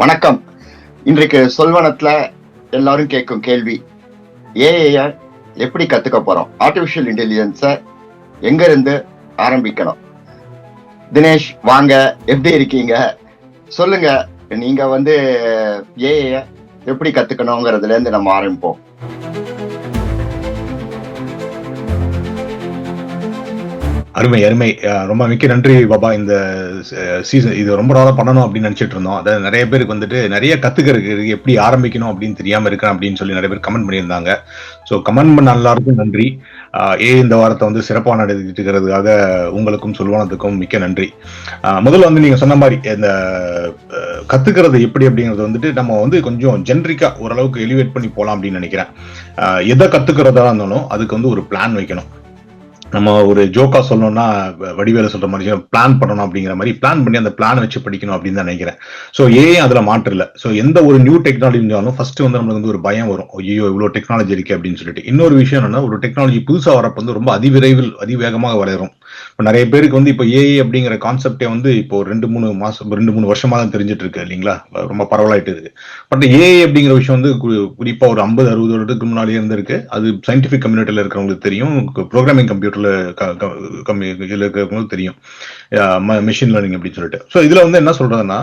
வணக்கம். இன்றைக்கு சொல்வனத்துல எல்லாரும் கேட்கும் கேள்வி, ஏஐ எப்படி கத்துக்க போறோம்? ஆர்டிபிஷியல் இன்டெலிஜென்ஸ எங்க இருந்து ஆரம்பிக்கணும்? தினேஷ் வாங்க, எப்படி இருக்கீங்க? சொல்லுங்க, நீங்க ஏஐ எப்படி கத்துக்கணுங்கிறதுல இருந்து நம்ம ஆரம்பிப்போம். அருமை அருமை. ரொம்ப மிக்க நன்றி பாபா. இந்த சீசன் இது ரொம்ப நாளா பண்ணணும் அப்படின்னு நினைச்சிட்டு இருந்தோம். அதாவது நிறைய பேருக்கு நிறைய கத்துக்கிறதுக்கு எப்படி ஆரம்பிக்கணும் அப்படின்னு தெரியாம இருக்கேன் அப்படின்னு சொல்லி நிறைய பேர் கமெண்ட் பண்ணியிருந்தாங்க. ஸோ கமெண்ட் பண்ண எல்லாருக்கும் நன்றி. இந்த வாரத்தை சிறப்பாக நடத்திட்டு இருக்கிறதுக்காக உங்களுக்கும் சொல்வானத்துக்கும் மிக்க நன்றி. முதல்ல நீங்க சொன்ன மாதிரி இந்த கத்துக்கிறது எப்படி அப்படிங்கிறது நம்ம கொஞ்சம் ஜென்ரிக்கா ஓரளவுக்கு எலிவேட் பண்ணி போலாம் அப்படின்னு நினைக்கிறேன். எதை கத்துக்கிறதா இருந்தாலும் அதுக்கு ஒரு பிளான் வைக்கணும். நம்ம ஒரு ஜோக்கா சொல்லணும்னா வடிவேல சொல்ற மாதிரி பிளான் பண்ணணும் அப்படிங்கிற மாதிரி பிளான் பண்ணி அந்த பிளான் வச்சு படிக்கணும் அப்படின்னு தான் நினைக்கிறேன். ஸோ ஏன் அதுல மாற்று இல்லை. ஸோ எந்த ஒரு நியூ டெக்னாலஜி இருந்தாலும் ஃபர்ஸ்ட் நம்மளுக்கு ஒரு பயம் வரும், ஐயோ இவ்வளவு டெக்னாலஜி இருக்கு அப்படின்னு சொல்லிட்டு. இன்னொரு விஷயம் என்னன்னா, ஒரு டெக்னாலஜி புதுசா வரப்ப ரொம்ப அதிவேகமாக வளரும். இப்போ நிறைய பேருக்கு இப்போ ஏஐ அப்படிங்கிற கான்செப்டே இப்போ 2-3 வருஷமா தான் தெரிஞ்சிட்டு இருக்கு இல்லைங்களா, ரொம்ப பரவலாயிட்டு இருக்கு. பட் ஏஐ அப்படிங்கிற விஷயம் குறிப்பா ஒரு 50-60 வருடத்துக்கு முன்னாடியே இருக்கு. அது சயின்டிபிக் கம்யூனிட்டியில இருக்கிறவங்களுக்கு தெரியும், ப்ரோக்ராமிங் கம்ப்யூட்டர்ல இருக்கிறவங்களுக்கு தெரியும், மெஷின் லேர்னிங் அப்படின்னு சொல்லிட்டு. ஸோ இதுல என்ன சொல்றதுன்னா,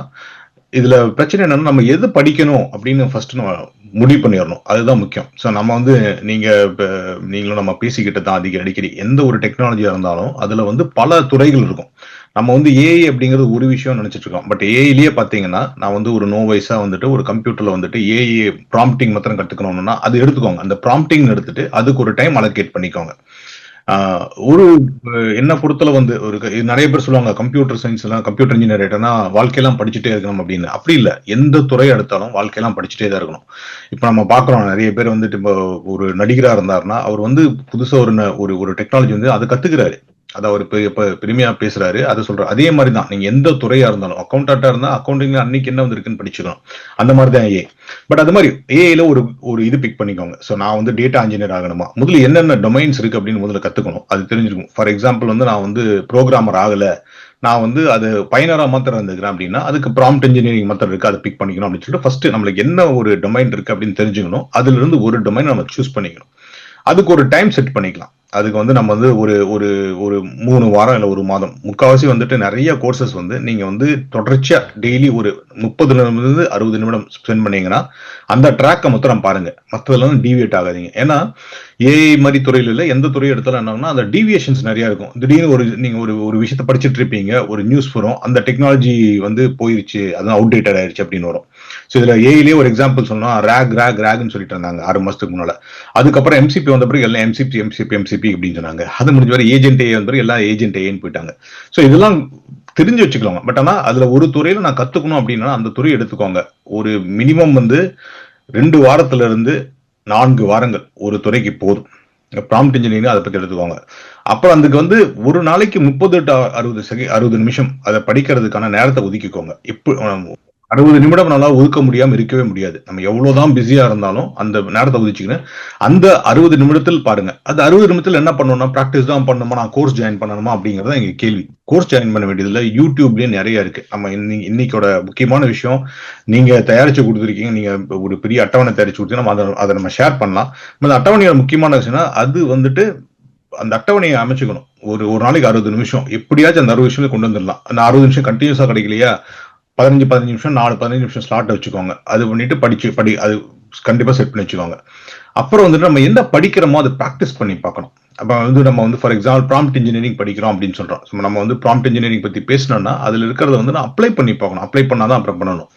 இதுல பிரச்சனை என்னன்னா, நம்ம எது படிக்கணும் அப்படின்னு ஃபர்ஸ்ட் நம்ம முடிவு பண்ணிடணும். அதுதான் முக்கியம். ஸோ நம்ம நீங்களும் நம்ம பேசிக்கிட்டு தான் அடிக்கடி எந்த ஒரு டெக்னாலஜியா இருந்தாலும் அதுல பல துறைகள் இருக்கும். நம்ம ஏஐ அப்படிங்கிறது ஒரு விஷயம் நினைச்சிட்டு இருக்கோம். பட் ஏஐலயே பாத்தீங்கன்னா, நான் ஒரு நோவைஸா ஒரு கம்ப்யூட்டர்ல ஏஐ ப்ராம்ப்டிங் மாத்திரம் கத்துக்கணும்னா அது எடுத்துக்கோங்க. அந்த ப்ராம்ப்டிங் எடுத்துட்டு அதுக்கு ஒரு டைம் அலோகேட் பண்ணிக்கோங்க. ஒரு என்ன பொறுத்தல நிறைய பேர் சொல்லுவாங்க, கம்ப்யூட்டர் சயின்ஸ் எல்லாம் கம்ப்யூட்டர் இன்ஜினியர் வாழ்க்கையெல்லாம் படிச்சுட்டே இருக்கணும் அப்படின்னு. அப்படி இல்ல, எந்த துறை எடுத்தாலும் வாழ்க்கையெல்லாம் படிச்சுட்டே தான் இருக்கணும். இப்ப நம்ம பாக்குறோம், நிறைய பேர் இப்போ ஒரு நடிகரா இருந்தாருன்னா அவர் புதுசா ஒரு டெக்னாலஜி அதை கத்துக்கிறாரு, அதை அவர் பெருமையா பேசுறாரு, அதை சொல்றாரு. அதே மாதிரி தான் நீங்க எந்த துறையா இருந்தாலும், அக்கௌண்டன்டா இருந்தா அக்கௌண்டிங்ல அன்னைக்கு என்ன இருக்குன்னு படிச்சுக்கணும். அந்த மாதிரி தான் ஏஐ. பட் அது மாதிரி ஏஐல ஒரு இது பிக் பண்ணிக்கோங்க. ஸோ நான் டேட்டா இன்ஜினியர் ஆகணுமா, முதல்ல என்னென்ன டொமைன்ஸ் இருக்கு அப்படின்னு முதல்ல கத்துக்கணும். அது தெரிஞ்சிருக்கும். ஃபார் எக்ஸாம்பிள் நான் ப்ரோக்ராமர் ஆகல, நான் அது பயனரா மாத்திரம் இருந்துக்கிறேன் அப்படின்னா அதுக்கு ப்ராம்ப்ட் இன்ஜினியரிங் மாத்திரம் இருக்கு, அதை பிக் பண்ணிக்கணும் அப்படின்னு சொல்லிட்டு ஃபர்ஸ்ட் நம்மளுக்கு என்ன ஒரு டொமைன் இருக்கு அப்படின்னு தெரிஞ்சுக்கணும். அதுல இருந்து ஒரு டொமைன் நம்ம சூஸ் பண்ணிக்கணும். அதுக்கு ஒரு டைம் செட் பண்ணிக்கலாம். அதுக்கு நம்ம ஒரு 3 வாரம் இல்ல 1 மாதம், முக்காவாசி நிறைய கோர்சஸ் நீங்க தொடர்ச்சியா டெய்லி ஒரு 30-60 நிமிடம் ஸ்பெண்ட் பண்ணீங்கன்னா அந்த ட்ராக்கை மொத்தம் பாருங்க. மற்றதுல டீவியேட் ஆகாதீங்க. ஏன்னா ஏஐ மாதிரி துறையில இல்ல, எந்த துறையை எடுத்தாலும் என்னன்னா அந்த டீவியேஷன்ஸ் நிறைய இருக்கும். திடீர்னு நீங்க ஒரு விஷயத்த படிச்சுட்டு இருப்பீங்க, ஒரு நியூஸ் வரும், அந்த டெக்னாலஜி போயிருச்சு, அதான் அவுடேட்டட் ஆயிருச்சு அப்படின்னு வரும். ஸோ இதுல ஏஐலயே ஒரு எக்ஸாம்பிள் சொன்னா, ரேக்னு சொல்லிட்டு இருந்தாங்க 6 மாசத்துக்கு முன்னால. அதுக்கப்புறம் எம்சிபி வந்த பிறகு எல்லாம் எம்சிபி அப்படின்னு சொன்னாங்க. அது முடிஞ்ச வரை ஏஜென்ட் ஏ வந்த பிறகு எல்லாம் ஏஜென்ட் ஏன்னு போயிட்டாங்க. ஸோ இதெல்லாம் தெரிஞ்சு வச்சுக்கலாங்க. பட் ஆனா அதுல ஒரு துறையில நான் கத்துக்கணும் அப்படின்னா அந்த துறையை எடுத்துக்கோங்க. ஒரு மினிமம் 2 வாரத்துல இருந்து 4 வாரங்கள் ஒரு துறைக்கு போதும். ப்ராம்ப்ட் இன்ஜினியரிங் அதை பத்தி எடுத்துக்கோங்க. அப்புறம் அதுக்கு ஒரு நாளைக்கு 30-60 நிமிஷம் அதை படிக்கிறதுக்கான நேரத்தை ஒதுக்கிக்கோங்க. 60 நிமிடம் நல்லா ஒதுக்க முடியாம இருக்கவே முடியாது. நம்ம எவ்வளவுதான் பிஸியா இருந்தாலும் அந்த நேரத்தை ஒதுச்சிக்கணும். அந்த 60 நிமிடத்தில் பாருங்க. அந்த 60 நிமிடத்தில் என்ன பண்ணணும்னா, பிராக்டிஸ் தான் பண்ணணுமா, நான் கோர்ஸ் ஜாயின் பண்ணணுமா அப்படிங்கறத எங்க கேள்வி. கோர்ஸ் ஜாயின் பண்ண வேண்டியதுல யூடியூப்லயே நிறைய இருக்கு. நம்ம இன்னைக்கோட முக்கியமான விஷயம், நீங்க தயாரிச்சு கொடுத்துருக்கீங்க, நீங்க ஒரு பெரிய அட்டவணை தயாரிச்சு கொடுத்தீங்கன்னா அதை நம்ம ஷேர் பண்ணலாம். அந்த அட்டவணையோட முக்கியமான விஷயம்னா அது அந்த அட்டவணையை அமைச்சுக்கணும். ஒரு நாளைக்கு 60 நிமிஷம் எப்படியாச்சும் அந்த 60 நிமிஷம் கொண்டு வந்துடலாம். அந்த 60 நிமிஷம் கண்டினியூஸா கிடைக்கலையா, 15 நிமிஷம் 15 நிமிஷம் ஸ்லாட் வச்சுக்கோங்க. அது பண்ணிட்டு அது கண்டிப்பா செட் பண்ணி வச்சுக்கோங்க. அப்புறம் நம்ம என்ன படிக்கிறோமோ அதை ப்ராக்டிஸ் பண்ணி பார்க்கணும். அப்ப நம்ம ஃபார் எக்ஸாம்பிள் ப்ராம்ப்ட் இன்ஜினியரிங் படிக்கிறோம் அப்படின்னு சொல்றோம். நம்ம ப்ராம்ப்ட் இன்ஜினியரிங் பத்தி பேசணும்னா அதுல இருக்கிறத நான் அப்ளை பண்ணி பார்க்கணும். அப்ளை பண்ணாதான் அப்புறம் பண்ணணும்.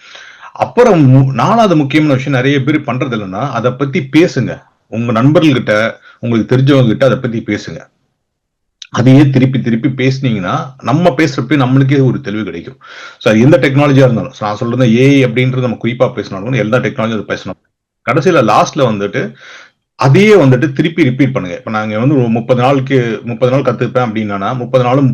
அப்புறம் 4வது முக்கியமான விஷயம், நிறைய பேர் பண்றது இல்லைன்னா, அதை பத்தி பேசுங்க. உங்க நண்பர்கள்கிட்ட, உங்களுக்கு தெரிஞ்சவங்க கிட்ட அதை பத்தி பேசுங்க. அதையே திருப்பி பேசினீங்கன்னா நம்ம பேசுறப்ப நம்மளுக்கே ஒரு தெளிவு கிடைக்கும். ஸோ அது எந்த டெக்னாலஜியா இருந்தாலும், நான் சொல்றது ஏஐ அப்படின்றது நம்ம குறிப்பா பேசினாலும் எல்லா டெக்னாலஜியும் அதை பேசணும். கடைசியில லாஸ்ட்ல அதையே திருப்பி ரிப்பீட் பண்ணுங்க. இப்ப நாங்க ஒரு 30 நாள் கத்துப்பேன் அப்படின்னா 30 நாளும்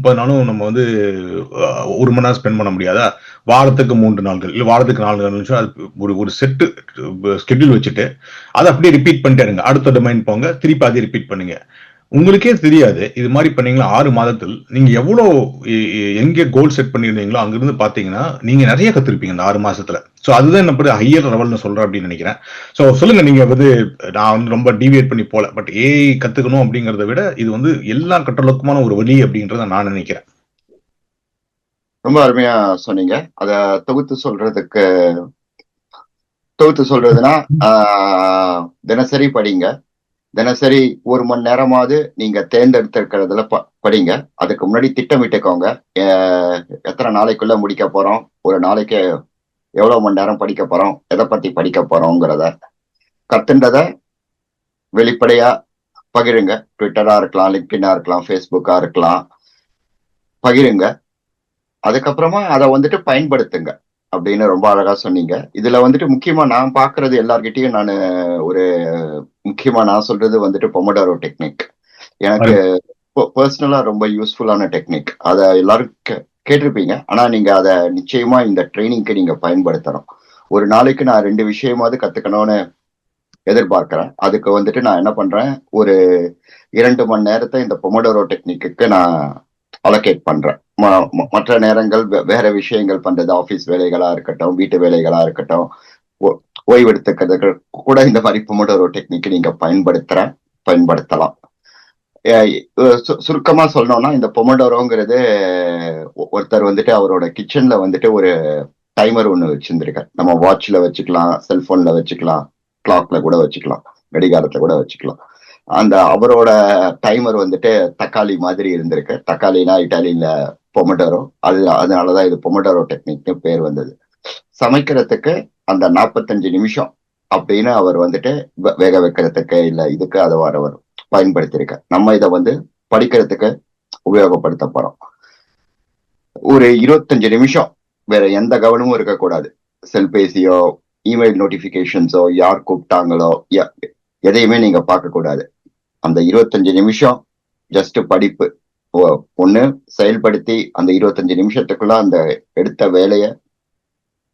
நம்ம 1 மணி நேரம் ஸ்பெண்ட் பண்ண முடியாதா? வாரத்துக்கு 3 நாட்கள் இல்ல வாரத்துக்கு 4 நிமிஷம் அது ஒரு செட்டு ஸ்கெட்யூல் வச்சுட்டு அதை அப்படியே ரிப்பீட் பண்ணிட்டே இருங்க. அடுத்த டொமைன் போங்க, திருப்பி அதே ரிப்பீட் பண்ணுங்க. உங்களுக்கே தெரியாது இது மாதிரி பண்ணீங்களா 6 மாதத்தில் நீங்க எவ்வளவு எங்க கோல் செட் பண்ணியிருந்தீங்களோ அங்கிருந்து பாத்தீங்கன்னா நீங்க நிறைய கத்துருப்பீங்க இந்த 6 மாசத்துல. சோ அதுதான் என்ன ஹையர் லெவல்னு சொல்றேன் அப்படின்னு நினைக்கிறேன். சோ சொல்லுங்க, நீங்க நான் வந்து ரொம்ப டிவியேட் பண்ணி போல, பட் ஏஐ கத்துக்கணும் அப்படிங்கறத விட இது வந்து எல்லா கற்றலுக்குமான ஒரு வழி அப்படின்றத நான் நினைக்கிறேன். ரொம்ப அருமையா சொன்னீங்க. அத தொகுத்து சொல்றதுக்கு தொகுத்து சொல்றதுன்னா தினசரி படிங்க. தினசரி 1 மணி நேரமாவது நீங்க தேர்ந்தெடுத்திருக்கிறதுல படிங்க. அதுக்கு முன்னாடி திட்டமிட்டுக்கோங்க. எத்தனை நாளைக்குள்ள முடிக்க போறோம், ஒரு நாளைக்கு எவ்வளவு மணி நேரம் படிக்க போறோம், எதை பத்தி படிக்க போறோங்கிறத கத்துன்றத வெளிப்படையா பகிருங்க. ட்விட்டரா இருக்கலாம், லிங்க்டினா இருக்கலாம், ஃபேஸ்புக்கா இருக்கலாம், பகிருங்க. அதுக்கப்புறமா அதை வந்துட்டு பயன்படுத்துங்க அப்படின்னு ரொம்ப அழகா சொன்னீங்க. இதுல வந்துட்டு முக்கியமா நான் பாக்குறது எல்லார்கிட்டயும் நான் ஒரு முக்கியமா நான் சொல்றது வந்துட்டு பொமோடோரோ டெக்னிக். எனக்கு பர்சனலா ரொம்ப யூஸ்ஃபுல்லான டெக்னிக். அதை எல்லாரும் கேட்டிருப்பீங்க. ஆனா நீங்க அதை நிச்சயமா இந்த ட்ரைனிங்க்கு நீங்க பயன்படுத்தணும். ஒரு நாளைக்கு நான் 2 விஷயமாவது கத்துக்கணும்னு எதிர்பார்க்கிறேன். அதுக்கு வந்துட்டு நான் என்ன பண்றேன், ஒரு 2 மணி நேரத்தை இந்த பொமோடோரோ டெக்னிக்கு நான் அலோகேட் பண்றேன். மற்ற நேரங்கள் வேற விஷயங்கள் பண்றது, ஆபீஸ் வேலைகளா இருக்கட்டும், வீட்டு வேலைகளா இருக்கட்டும், ஓய்வெடுத்துக்கிறதுக்கு கூட இந்த மாதிரி பொமோடோரோ டெக்னிக் நீங்க பயன்படுத்தலாம். சுருக்கமா சொல்லணும்னா இந்த பொமோடோரோங்கிறது ஒருத்தர் வந்துட்டு அவரோட கிச்சன்ல வந்துட்டு ஒரு டைமர் ஒண்ணு வச்சிருந்திருக்காரு. நம்ம வாட்ச்ல வச்சுக்கலாம், செல்போன்ல வச்சுக்கலாம், கிளாக்ல கூட வச்சுக்கலாம், கடிகாரத்துல கூட வச்சுக்கலாம். அந்த அவரோட டைமர் வந்துட்டு தக்காளி மாதிரி இருந்திருக்கு. தக்காளினா இட்டாலியில பொமோடோரோ. அதனாலதான் இது பொமோடோரோ டெக்னிக்னு பேர் வந்தது. சமைக்கிறதுக்கு அந்த 45 நிமிஷம் அப்படின்னு அவர் வந்துட்டு வேக வைக்கிறதுக்கு இல்ல இதுக்கு அதை அவர் பயன்படுத்தியிருக்க. நம்ம இதை வந்து படிக்கிறதுக்கு உபயோகப்படுத்த போறோம். ஒரு 25 நிமிஷம் வேற எந்த கவனமும் இருக்கக்கூடாது. செல்பேசியோ, இமெயில் நோட்டிபிகேஷன்ஸோ, யார் கூப்பிட்டாங்களோ, எதையுமே நீங்க பார்க்க கூடாது. அந்த 25 நிமிஷம் ஜஸ்ட் படிப்பு. ஒண்ணு செயல்படுத்தி அந்த 25 நிமிஷத்துக்குள்ள அந்த எடுத்த வேலையை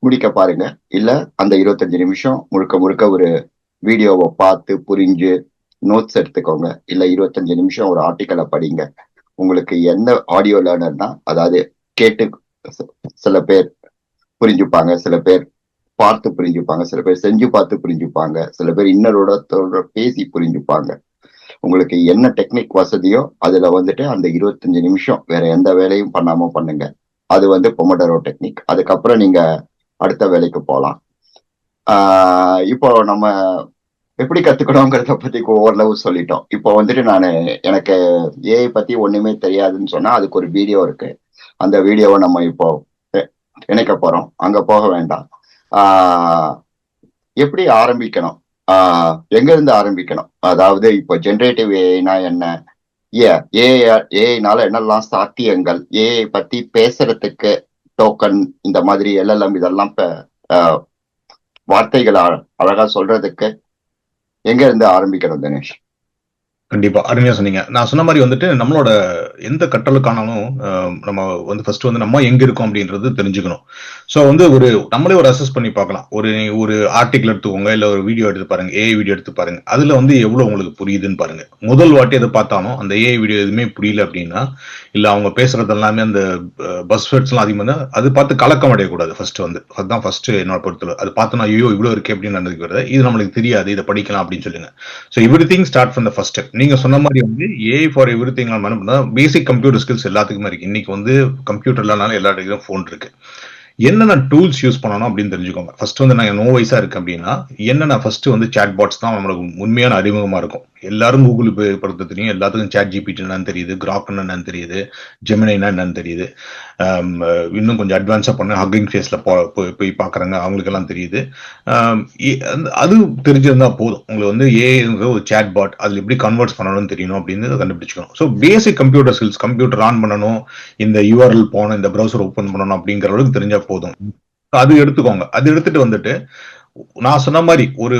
முடிக்க பாருங்க. இல்ல அந்த 25 நிமிஷம் முழுக்க முழுக்க ஒரு வீடியோவை பார்த்து புரிஞ்சு நோட்ஸ் எடுத்துக்கோங்க. இல்ல 25 நிமிஷம் ஒரு ஆர்டிக்கலை படிங்க. உங்களுக்கு என்ன ஆடியோ லேர்னர்னா, அதாவது கேட்டு சில பேர் புரிஞ்சுப்பாங்க, சில பேர் பார்த்து புரிஞ்சுப்பாங்க, சில பேர் செஞ்சு பார்த்து புரிஞ்சுப்பாங்க, சில பேர் இன்னரோட பேசி புரிஞ்சுப்பாங்க. உங்களுக்கு என்ன டெக்னிக் வசதியோ அதுல வந்துட்டு அந்த 25 நிமிஷம் வேற எந்த வேலையும் பண்ணாம பண்ணுங்க. அது வந்து பொமோடோரோ டெக்னிக். அதுக்கப்புறம் நீங்க அடுத்த வேலைக்கு போகலாம். இப்போ நம்ம எப்படி கத்துக்கணுங்கிறத பத்தி ஓரளவு சொல்லிட்டோம். இப்போ வந்துட்டு எனக்கு ஏஐ பத்தி ஒண்ணுமே தெரியாதுன்னு சொன்னா அதுக்கு ஒரு வீடியோ இருக்கு. அந்த வீடியோவை நம்ம இப்போ இணைக்க போறோம். அங்க போக வேண்டாம். எப்படி ஆரம்பிக்கணும், எங்க இருந்து ஆரம்பிக்கணும், அதாவது இப்போ ஜெனரேட்டிவ் ஏஐனா என்ன, ஏஐனால என்னெல்லாம் சாத்தியங்கள், ஏஐ பத்தி பேசுறதுக்கு டோக்கன், இந்த மாதிரி எல்எல்எம், இதெல்லாம் வார்த்தைகள் அழகா சொல்றதுக்கு எங்க இருந்து ஆரம்பிக்கணும் தினேஷ்? கண்டிப்பா அருமையா சொன்னீங்க. நான் சொன்ன மாதிரி வந்துட்டு நம்மளோட எந்த கற்றலுக்கானாலும் நம்ம வந்து ஃபர்ஸ்ட் வந்து நம்ம எங்க இருக்கோம் அப்படின்றது தெரிஞ்சுக்கணும். ஸோ வந்து நம்மளே ஒரு அசஸ் பண்ணி பார்க்கலாம். ஒரு ஆர்டிக்கல் எடுத்துக்கோங்க, இல்ல ஒரு வீடியோ எடுத்து பாருங்க, ஏஐ வீடியோ எடுத்து பாருங்க. அதுல வந்து எவ்வளவு உங்களுக்கு புரியுதுன்னு பாருங்க. முதல் வாட்டி அதை பார்த்தாலும் அந்த ஏஐ வீடியோ எதுவுமே புரியல அப்படின்னா, இல்ல அவங்க பேசுறது எல்லாமே அந்த பஸ் வேர்ட்ஸ் எல்லாம் அதிகமாக அது பார்த்து கலக்கம் அடையக்கூடாது. அதுதான் ஃபர்ஸ்ட் என்னோட பொறுத்தவரை. அது பார்த்தோன்னா ஐயோ இவ்வளவு இருக்கு அப்படின்னு நினைக்கிறது. இது நம்மளுக்கு தெரியாது, இதை படிக்கலாம் அப்படின்னு சொல்லுங்க. So every thing start from the first step. நீங்க சொன்ன மாதிரி வந்து AI for every thing basic computer skills எல்லாத்துக்குமே இருக்கு. இன்னைக்கு வந்து கம்ப்யூட்டர்லனால எல்லா இடத்துலையும் போன் இருக்கு. என்னென்ன டூல்ஸ் யூஸ் பண்ணணும் அப்படின்னு தெரிஞ்சுக்கோங்க. ஃபர்ஸ்ட் வந்து நான் நோ வயசா இருக்கு அப்படின்னா என்னென்ன ஃபர்ஸ்ட் வந்து சாட் பாட்ஸ் தான் நம்மளுக்கு உண்மையான அறிமுகமா இருக்கும். எல்லாரும் கூகுள் படுத்த தெரியும், எல்லாத்துக்கும் சாட் ஜிபிடி என்னன்னு தெரியுது, கிராக் என்னன்னு தெரியுது, ஜெமினினா என்னன்னு தெரியுது. இன்னும் கொஞ்சம் அட்வான்ஸா பண்ண ஹக்கிங் ஃபேஸ்ல போய் பாக்குறாங்க, அவங்களுக்கு எல்லாம் தெரியுது. அது தெரிஞ்சிருந்தா போதும். உங்களுக்கு வந்து ஏஐங்கிற ஒரு சாட் பாட் அதுல எப்படி கன்வெர்ட் பண்ணணும்னு தெரியணும் அப்படின்னு கண்டுபிடிச்சுக்கணும். So basic computer skills, computer on பண்ணணும், இந்த யூஆர்எல் போகணும், இந்த ப்ரௌசர் ஓப்பன் பண்ணணும் அப்படிங்கிற அளவுக்கு தெரிஞ்சா போதும். அது எடுத்துக்கோங்க. அது எடுத்துட்டு வந்துட்டு நான் சொன்ன மாதிரி ஒரு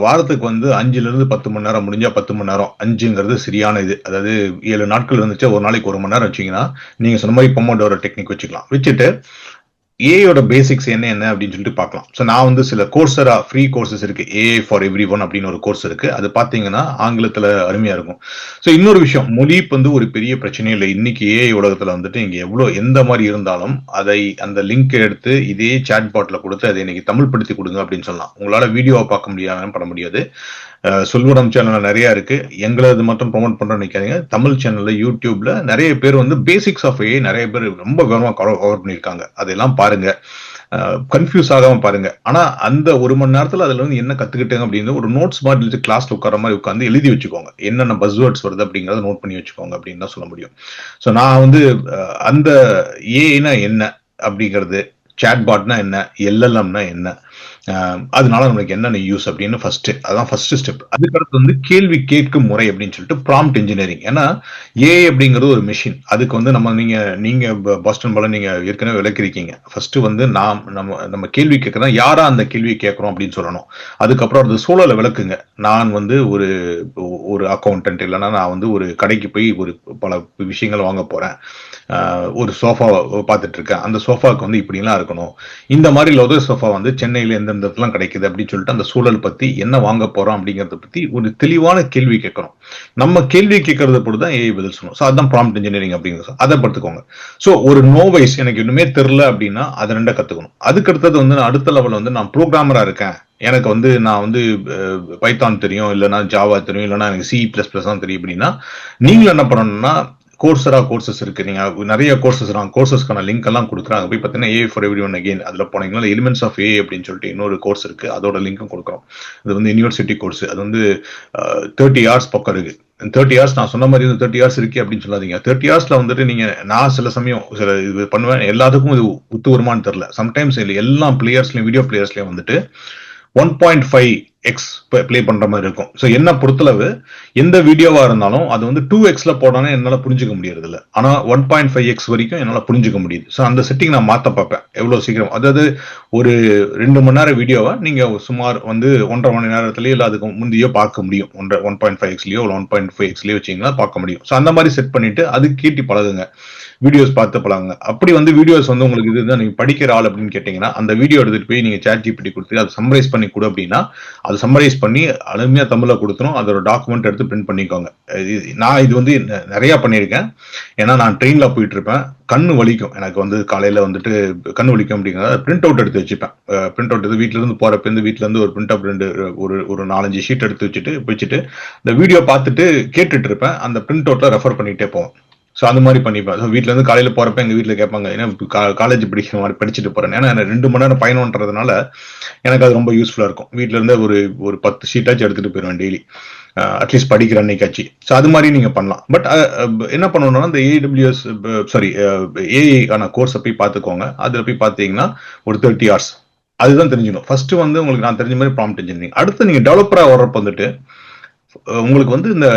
வாரத்துக்கு வந்து 5ல இருந்து 10 மணி நேரம், முடிஞ்சா 10 மணி நேரம். 5ங்கிறது சரியான இது. அதாவது 7 நாட்கள் இருந்துச்சு, ஒரு நாளைக்கு 1 மணி நேரம் வச்சீங்கன்னா நீங்க சொன்ன மாதிரி பொமோடோரோ டெக்னிக் வச்சுக்கலாம். வச்சுட்டு ஏஐயோட பேசிக்ஸ் என்ன அப்படின்னு சொல்லிட்டு பார்க்கலாம். ஸோ நான் வந்து சில கோர்சரா ஃப்ரீ கோர்சஸ் இருக்கு, ஏஐ ஃபார் எவ்ரி ஒன் அப்படின்னு ஒரு கோர்ஸ் இருக்கு. அது பார்த்தீங்கன்னா ஆங்கிலத்தில் அருமையா இருக்கும். ஸோ இன்னொரு விஷயம், மொழி வந்து ஒரு பெரிய பிரச்சனையே இல்லை. இன்னைக்கு ஏஐ உலகத்தில் வந்துட்டு இங்கே எவ்வளோ எந்த மாதிரி இருந்தாலும் அதை அந்த லிங்க் எடுத்து இதே சாட் பாட்டில் கொடுத்து அதை இன்னைக்கு தமிழ் படுத்தி கொடுங்க அப்படின்னு சொல்லலாம். உங்களால் வீடியோவை பார்க்க முடியாது, பண்ண முடியாது. சொல்வனம் சேனல்ல நிறைய இருக்கு. எங்களது மட்டும் ப்ரொமோட் பண்றோம்னு நினைக்காதீங்க. தமிழ் சேனல்ல யூடியூப்ல நிறைய பேர் வந்து பேசிக்ஸ் ஆஃப் ஏஐ நிறைய பேர் ரொம்ப விவரமா கவர் பண்ணியிருக்காங்க. அதெல்லாம் பாருங்க. கன்ஃபியூஸ் ஆகாம பாருங்க. ஆனா அந்த 1 மணி நேரத்துல அதுல வந்து என்ன கத்துக்கிட்டேங்க அப்படின்னு ஒரு நோட்ஸ் மாதிரி கிளாஸ்ல உட்கார மாதிரி உட்காந்து எழுதி வச்சுக்கோங்க. என்னென்ன பஸ்வேர்ட்ஸ் வருது அப்படிங்கறத நோட் பண்ணி வச்சுக்கோங்க அப்படின்னு தான் சொல்ல முடியும். ஸோ நான் வந்து அந்த ஏஐனா என்ன அப்படிங்கிறது, சாட்பாட்னா என்ன, எல்எல்எம்னா என்ன, அதனால நம்மளுக்கு என்னென்ன யூஸ் அப்படின்னு அதான் ஃபர்ஸ்ட் ஸ்டெப். அதுக்கடுத்து வந்து கேள்வி கேட்கும் முறை அப்படின்னு சொல்லிட்டு ப்ராம்ப்ட் இன்ஜினியரிங். ஏன்னா ஏஐ அப்படிங்கிறது ஒரு மிஷின். அதுக்கு வந்து நீங்க பாஸ்டன் போல நீங்க ஏற்கனவே விளக்கிருக்கீங்க. ஃபர்ஸ்ட் வந்து நம்ம கேள்வி கேட்கறோம், யாரா அந்த கேள்வி கேட்கறோம் அப்படின்னு சொல்லணும். அதுக்கப்புறம் அந்த சூழலை விளக்குங்க. நான் வந்து ஒரு அக்கௌண்டன்ட், இல்லைன்னா நான் வந்து ஒரு கடைக்கு போய் ஒரு பல விஷயங்கள் வாங்க போறேன், ஒரு சோஃபா பார்த்துட்டு இருக்கேன், அந்த சோஃபாவுக்கு வந்து இப்படிலாம் இருக்கணும், இந்த மாதிரி லெதர் சோஃபா வந்து சென்னையில எந்தெந்த இடத்துலாம் கிடைக்குது அப்படின்னு சொல்லிட்டு அந்த சூழல் பத்தி என்ன வாங்க போறோம் அப்படிங்கறத பத்தி ஒரு தெளிவான கேள்வி கேட்கணும். நம்ம கேள்வி கேட்கறத பொறுத்து தான் ஏஐ பதில் சொல்லணும். ஸோ அதான் ப்ராம்ப்ட் இன்ஜினியரிங் அப்படிங்கிறது. அதை படுத்துக்கோங்க. ஸோ ஒரு நோவைஸ் எனக்கு இன்னுமே தெரியல அப்படின்னா அதை ரெண்டா கத்துக்கணும். அதுக்கு அடுத்தது வந்து நான் அடுத்த லெவல் வந்து நான் ப்ரோக்ராமரா இருக்கேன், எனக்கு வந்து நான் வந்து பைத்தான் தெரியும், இல்லைன்னா ஜாவா தெரியும், இல்லைன்னா எனக்கு C++ தான் தெரியும் அப்படின்னா நீங்களும் என்ன பண்ணணும்னா கோர்சஸ் இருக்கு. நீங்க நிறைய கோர்சஸ்க்கான லிங்க் எல்லாம் கொடுக்குறாங்க. போய் பார்த்தீங்கன்னா AI for every one again அதுல போனீங்கன்னா எலிமெண்ட்ஸ் ஆஃப் ஏஐ அப்படின்னு சொல்லிட்டு இன்னொரு கோர்ஸ் இருக்கு. அதோட லிங்க்கும் கொடுக்குறோம். அது வந்து யூனிவர்சிட்டி கோர்ஸ். அது வந்து 30 hours பக்கம் இருக்கு. 30 hours நான் சொன்ன மாதிரி 30 hours இருக்கு அப்படின்னு சொல்லாதீங்க. 30 ஹவர்ஸ்ல வந்துட்டு நீங்க, நான் சில சமயம் சில இது பண்ணுவேன், எல்லாத்துக்கும் இது ஒத்து வருமானு தெரியல. சம்டைம்ஸ் எல்லா பிளேயர்ஸ்லயும், வீடியோ பிளேயர்ஸ்லயும் வந்துட்டு 1.5x பிளே பண்ற மாதிரி இருக்கும். ஸோ என்ன பொறுத்தளவு எந்த வீடியோவா இருந்தாலும் அது வந்து 2xல போடானே என்னால புரிஞ்சுக்க முடியறது இல்லை. ஆனா 1.5x வரைக்கும் என்னால புரிஞ்சுக்க முடியுது. ஸோ அந்த செட்டிங் நான் மாத்த பார்ப்பேன் எவ்வளவு சீக்கிரம். அதாவது ஒரு 2 மணி நேரம் வீடியோவை நீங்க சுமார் வந்து 1.5 மணி நேரத்திலேயே இல்லை அதுக்கு முந்தையோ பார்க்க முடியும். 1.5xலயோ 1.5xலயோ வச்சீங்கன்னா பார்க்க முடியும். ஸோ அந்த மாதிரி செட் பண்ணிட்டு அது கேட்டி பழகுங்க, வீடியோஸ் பார்த்து பழகுங்க. அப்படி வந்து வீடியோஸ் வந்து உங்களுக்கு இதுதான் நீங்க படிக்கிற ஆள் அப்படின்னு கேட்டீங்கன்னா அந்த வீடியோ எடுத்துட்டு போய் நீங்க சாட் ஜிபிடி கொடுத்து அதை சம்மரைஸ் பண்ணி கொடு அப்படின்னா அது சம்மரைஸ் பண்ணி அருமையா தமிழ்ல கொடுத்துரும். அதோட டாக்குமெண்ட் எடுத்து பிரிண்ட் பண்ணிக்கோங்க. நான் இது வந்து நிறைய பண்ணியிருக்கேன். ஏன்னா நான் ட்ரெயின்ல போயிட்டு இருப்பேன், கண்ணு வலிக்கும் எனக்கு வந்து காலையில வந்துட்டு கண்ணு வலிக்கும் அப்படிங்கிறத பிரிண்ட் அவுட் எடுத்து வச்சுப்பேன். பிரிண்ட் அவுட் எடுத்து வீட்டுல இருந்து போறப்ப வீட்டுல இருந்து ஒரு பிரிண்ட் அவுட் ஒரு 4-5 ஷீட் எடுத்து வச்சுட்டு இந்த வீடியோ பார்த்துட்டு கேட்டுட்டு இருப்பேன். அந்த பிரிண்ட் அவுட்ல ரெஃபர் பண்ணிட்டே போவேன். ஸோ அந்த மாதிரி பண்ணிப்பேன். ஸோ வீட்டுல இருந்து காலையில போறப்ப எங்க வீட்டுல கேட்பாங்க, ஏன்னா காலேஜ் படிக்கிற மாதிரி படிச்சுட்டு போறேன். ஏன்னா 2 மணி நேரம் பயணம்ன்றதுனால எனக்கு அது ரொம்ப யூஸ்ஃபுல்லா இருக்கும். வீட்டுல இருந்து ஒரு 10 ஷீட்டாச்சும் எடுத்துட்டு போயிடுவேன் டெய்லி, அட்லீஸ்ட் படிக்கிற அன்னைக்காச்சு. ஸோ அது மாதிரி நீங்க பண்ணலாம். பட் என்ன பண்ணணும்னா இந்த ஏஐ ஆன கோர்ஸை போய் பார்த்துக்கோங்க. அதுல போய் பார்த்தீங்கன்னா ஒரு 30 hours அதுதான் தெரிஞ்சுக்கணும். ஃபர்ஸ்ட் வந்து உங்களுக்கு நான் தெரிஞ்ச மாதிரி ப்ராம்ப்ட் இன்ஜினியரிங். அடுத்து நீங்க டெவலப்பரா வர்றப்ப வந்துட்டு உங்களுக்கு வந்து இந்த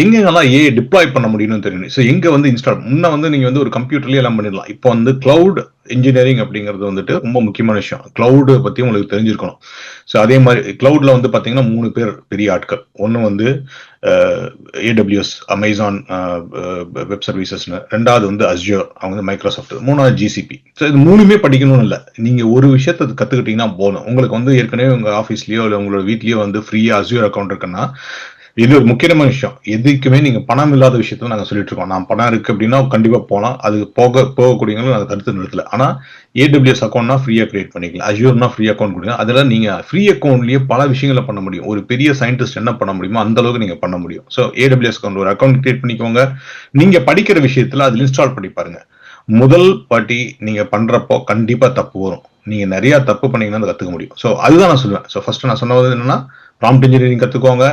எங்கெங்கெல்லாம் ஏஐ டிப்ளாய் பண்ண முடியும்னு தெரியணும். ஸோ எங்க வந்து இன்ஸ்டால் முன்ன வந்து நீங்க வந்து ஒரு கம்ப்யூட்டர்லயே எல்லாம் பண்ணிடலாம். இப்போ வந்து கிளவுட் இன்ஜினியரிங் அப்படிங்கிறது வந்துட்டு ரொம்ப முக்கியமான விஷயம். கிளவுட் பத்தி உங்களுக்கு தெரிஞ்சிருக்கணும். ஸோ அதே மாதிரி கிளவுட்ல வந்து பாத்தீங்கன்னா 3 பேர் பெரிய ஆட்கள். ஒன்னு வந்து AWS, அமேசான் வெப் சர்வீசஸ்னு, ரெண்டாவது வந்து அஸ்யூர், அவங்க வந்து மைக்ரோசாஃப்ட், மூணாவது GCP. ஸோ இது 3மே படிக்கணும்னு இல்லை, நீங்க ஒரு விஷயத்தை கத்துக்கிட்டீங்கன்னா போதும். உங்களுக்கு வந்து ஏற்கனவே உங்க ஆஃபீஸ்லயோ இல்லை உங்களோட வீட்லயோ வந்து ஃப்ரீயா அஸ்யூர் அக்கௌண்ட் இருக்குன்னா இது ஒரு முக்கியமான விஷயம். எதுக்குமே நீங்க பணம் இல்லாத விஷயத்த நாங்க சொல்லிட்டு இருக்கோம். நான் பணம் இருக்கு அப்படின்னா கண்டிப்பா போகலாம், அது போகக்கூடியவங்களும் நாங்க தடுத்து நிறுத்தல. ஆனா AWS அக்கௌண்ட்னா ஃப்ரீயா கிரியேட் பண்ணிக்கலாம், அஸ்யூர்னா ஃப்ரீ அக்கௌண்ட் கொடுங்க. அதுல நீங்க ஃப்ரீ அக்கௌண்ட்லயே பல விஷயங்களை பண்ண முடியும். ஒரு பெரிய சயின்டிஸ்ட் என்ன பண்ண முடியுமோ அந்த அளவுக்கு நீங்க பண்ண முடியும். ஸோ AWS அக்கௌண்ட் ஒரு அக்கௌண்ட் கிரியேட் பண்ணிக்கோங்க. நீங்க படிக்கிற விஷயத்துல அதுல இன்ஸ்டால் பண்ணி பாருங்க. முதல் பாட்டி நீங்க பண்றப்போ கண்டிப்பா தப்பு வரும். நீங்க நிறைய தப்பு பண்ணீங்கன்னா கத்துக்க முடியும். ஸோ அதுதான் நான் சொல்லுவேன். ஸோ ஃபர்ஸ்ட் நான் சொன்னது என்னன்னா ப்ராம்ப்ட் இன்ஜினியரிங் கத்துக்கோங்க.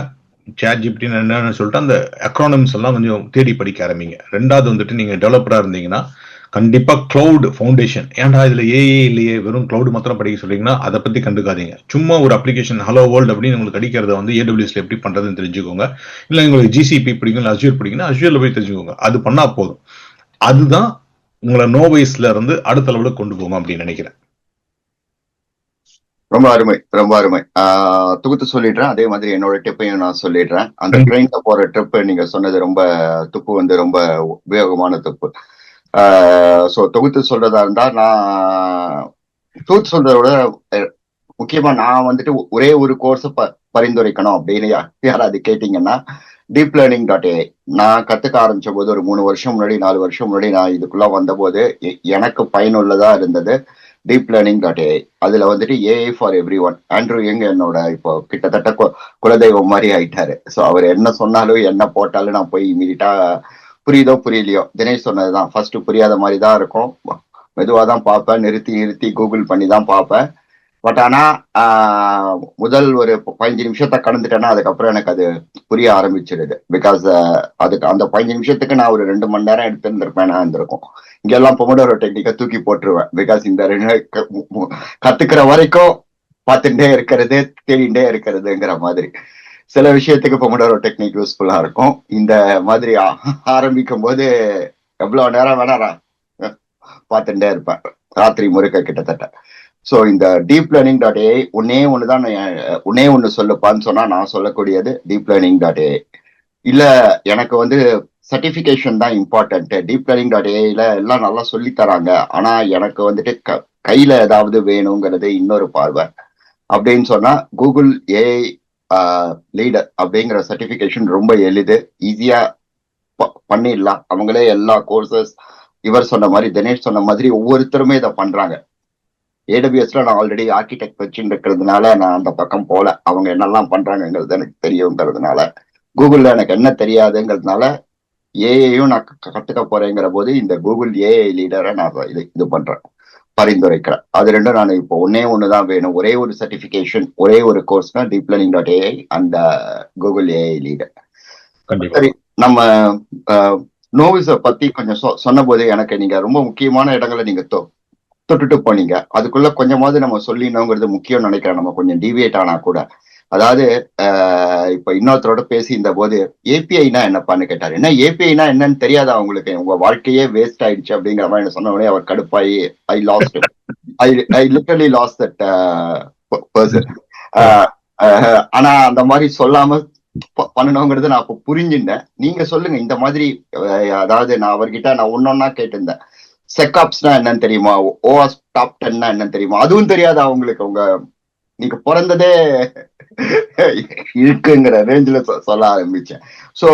சாட் ஜிபிடி என்னன்னு சொல்லிட்டு அந்த அக்ரானிம்ஸ் எல்லாம் கொஞ்சம் தேடி படிக்க ஆரம்பிங்க. ரெண்டாவது வந்துட்டு நீங்க டெவலப்பரா இருந்தீங்கன்னா கண்டிப்பா கிளவுட் ஃபவுண்டேஷன். ஏன்டா இதுல ஏஏ இல்லையே, வெறும் கிளவுட் மாத்திரம் படிக்க சொல்றீங்கன்னா அதை பத்தி கண்டுக்காதீங்க. சும்மா ஒரு அப்ளிகேஷன் ஹலோ வேர்ல்டு அப்படின்னு உங்களுக்கு அடிக்கிறத வந்து AWSல எப்படி பண்றதுன்னு தெரிஞ்சுக்கோங்க. இல்ல உங்களுக்கு GCP பிடிக்கும், அஸ்யூர் பிடிக்குன்னா அஸ்யூர்ல போய் தெரிஞ்சுக்கோங்க. அது பண்ணா போதும். அதுதான் உங்களை நோவைஸ்ல இருந்து அடுத்த லெவலுக்கு கொண்டு போகும் அப்படின்னு நினைக்கிறேன். ரொம்ப அருமை, ரொம்ப அருமை. தொகுத்து சொல்லிடுறேன். அதே மாதிரி என்னோட டிப்பையும் நான் சொல்லிடுறேன். அந்த ட்ரெயின்ல போற ட்ரிப் நீங்க சொன்னது ரொம்ப துப்பு வந்து ரொம்ப உபயோகமான துப்பு. ஸோ தொகுத்து சொல்றதா இருந்தா நான் தொகுத்து சொல்றத விட முக்கியமா நான் வந்துட்டு ஒரே ஒரு கோர்ஸ் பரிந்துரைக்கணும் அப்படின்னு யாராவது கேட்டீங்கன்னா deeplearning.ai. நான் கத்துக்க ஆரம்பிச்ச போது ஒரு 3 வருஷம் முன்னாடி 4 வருஷம் முன்னாடி நான் இதுக்குள்ள வந்தபோது எனக்கு பயனுள்ளதா இருந்தது deeplearning.ai. அதுல வந்துட்டு AI for every one. Andrew young என்னோட இப்போ கிட்டத்தட்ட குலதெய்வம் மாதிரி ஆயிட்டாரு. ஸோ அவர் என்ன சொன்னாலும் என்ன போட்டாலும் நான் போய் இமீடியட்டா புரியுதோ புரியலையோ தினேஷ் சொன்னதுதான் ஃபர்ஸ்ட் புரியாத மாதிரி தான் இருக்கும். மெதுவாக தான் பார்ப்பேன், நிறுத்தி நிறுத்தி கூகுள் பண்ணி தான் பார்ப்பேன். பட் ஆனா முதல் ஒரு 15 நிமிஷத்தை கடந்துட்டேன்னா அதுக்கப்புறம் எனக்கு அது புரிய ஆரம்பிச்சிருது. பிகாஸ் அதுக்கு அந்த 15 நிமிஷத்துக்கு நான் ஒரு 2 மணி நேரம் எடுத்துருந்துருப்பேன் இருந்திருக்கும். இங்கெல்லாம் பொமோடோரோ டெக்னிக்கை தூக்கி போட்டுருவேன். பிகாஸ் இந்த கத்துக்கிற வரைக்கும் பார்த்துட்டே இருக்கிறது, தேடிண்டே இருக்கிறதுங்கிற மாதிரி. சில விஷயத்துக்கு பொமோடோரோ டெக்னிக் யூஸ்ஃபுல்லா இருக்கும். இந்த மாதிரி ஆரம்பிக்கும் போது எவ்வளவு நேரம் வேணா பார்த்துட்டே இருப்பேன், ராத்திரி முழுக்க கிட்டத்தட்ட. ஸோ இந்த deeplearning.ai ஒன்னே ஒன்று சொல்லுப்பான்னு சொன்னா நான் சொல்லக்கூடியது deeplearning.ai. இல்ல எனக்கு வந்து சர்டிபிகேஷன் தான் இம்பார்ட்டன்ட், deeplearning.aiல எல்லாம் நல்லா சொல்லி தராங்க, ஆனா எனக்கு வந்துட்டு கையில ஏதாவது வேணுங்கிறது இன்னொரு பார்வை அப்படின்னு சொன்னா கூகுள் ஏஐ லீடர் அப்படிங்கிற சர்டிபிகேஷன் ரொம்ப எளிது, ஈஸியா பண்ணிடலாம். அவங்களே எல்லா கோர்சஸ் இவர் சொன்ன மாதிரி தினேஷ் சொன்ன மாதிரி ஒவ்வொருத்தருமே இதை பண்றாங்க. ஏடபிள்யூஎஸ்ல நான் ஆல்ரெடி ஆர்கிடெக்ட் வச்சுட்டு இருக்கிறதுனால நான் அந்த பக்கம் போல, அவங்க என்னெல்லாம் பண்றாங்கிறது எனக்கு தெரியுங்கிறதுனால. கூகுள்ல எனக்கு என்ன தெரியாதுங்கிறதுனால ஏஐயும் நான் கத்துக்க போறேங்கிற போது இந்த கூகுள் ஏஐ லீடரை நான் இது பண்றேன், பரிந்துரைக்கிறேன். அது ரெண்டும் நான் இப்போ ஒண்ணுதான் வேணும், ஒரே ஒரு சர்டிபிகேஷன், ஒரே ஒரு கோர்ஸ்னா deeplearning.ai அந்த கூகுள் ஏஐ லீடர். சரி, நம்ம நோவிஸ பத்தி கொஞ்சம் சொன்ன போது எனக்கு நீங்க ரொம்ப முக்கியமான இடங்களை நீங்க தொட்டுட்டு போனீங்க. அதுக்குள்ள கொஞ்சமாவது நம்ம சொல்லினோங்கிறது முக்கியம் நினைக்கிறேன், நம்ம கொஞ்சம் டிவியேட் ஆனா கூட. அதாவது இப்ப இன்னொருத்தரோட பேசி இந்த போது ஏபிஐனா என்னப்பான்னு கேட்டாரு. என்ன ஏபிஐனா என்னன்னு தெரியாதா உங்களுக்கு, உங்க வாழ்க்கையே வேஸ்ட் ஆயிடுச்சு அப்படிங்கிற மாதிரி சொன்ன உடனே அவர் கடுப்பாயி ஐ லிட்டரலி லாஸ்ட் தட் பர்சன். ஆனா அந்த மாதிரி சொல்லாம பண்ணணுங்கிறது நான் அப்ப புரிஞ்சுட்டேன். நீங்க சொல்லுங்க இந்த மாதிரி. அதாவது நான் அவர்கிட்ட நான் ஒன்னொன்னா கேட்டிருந்தேன், செக்அப்ஸ்னா என்னன்னு தெரியுமா, ஓஎஸ் டாப் 10 என்னன்னு தெரியுமா, அதுவும் தெரியாத அவங்களுக்கு. உங்க நீங்க பிறந்ததே இருக்குங்கிற ரேஞ்சில சொல்ல ஆரம்பிச்சேன். ஸோ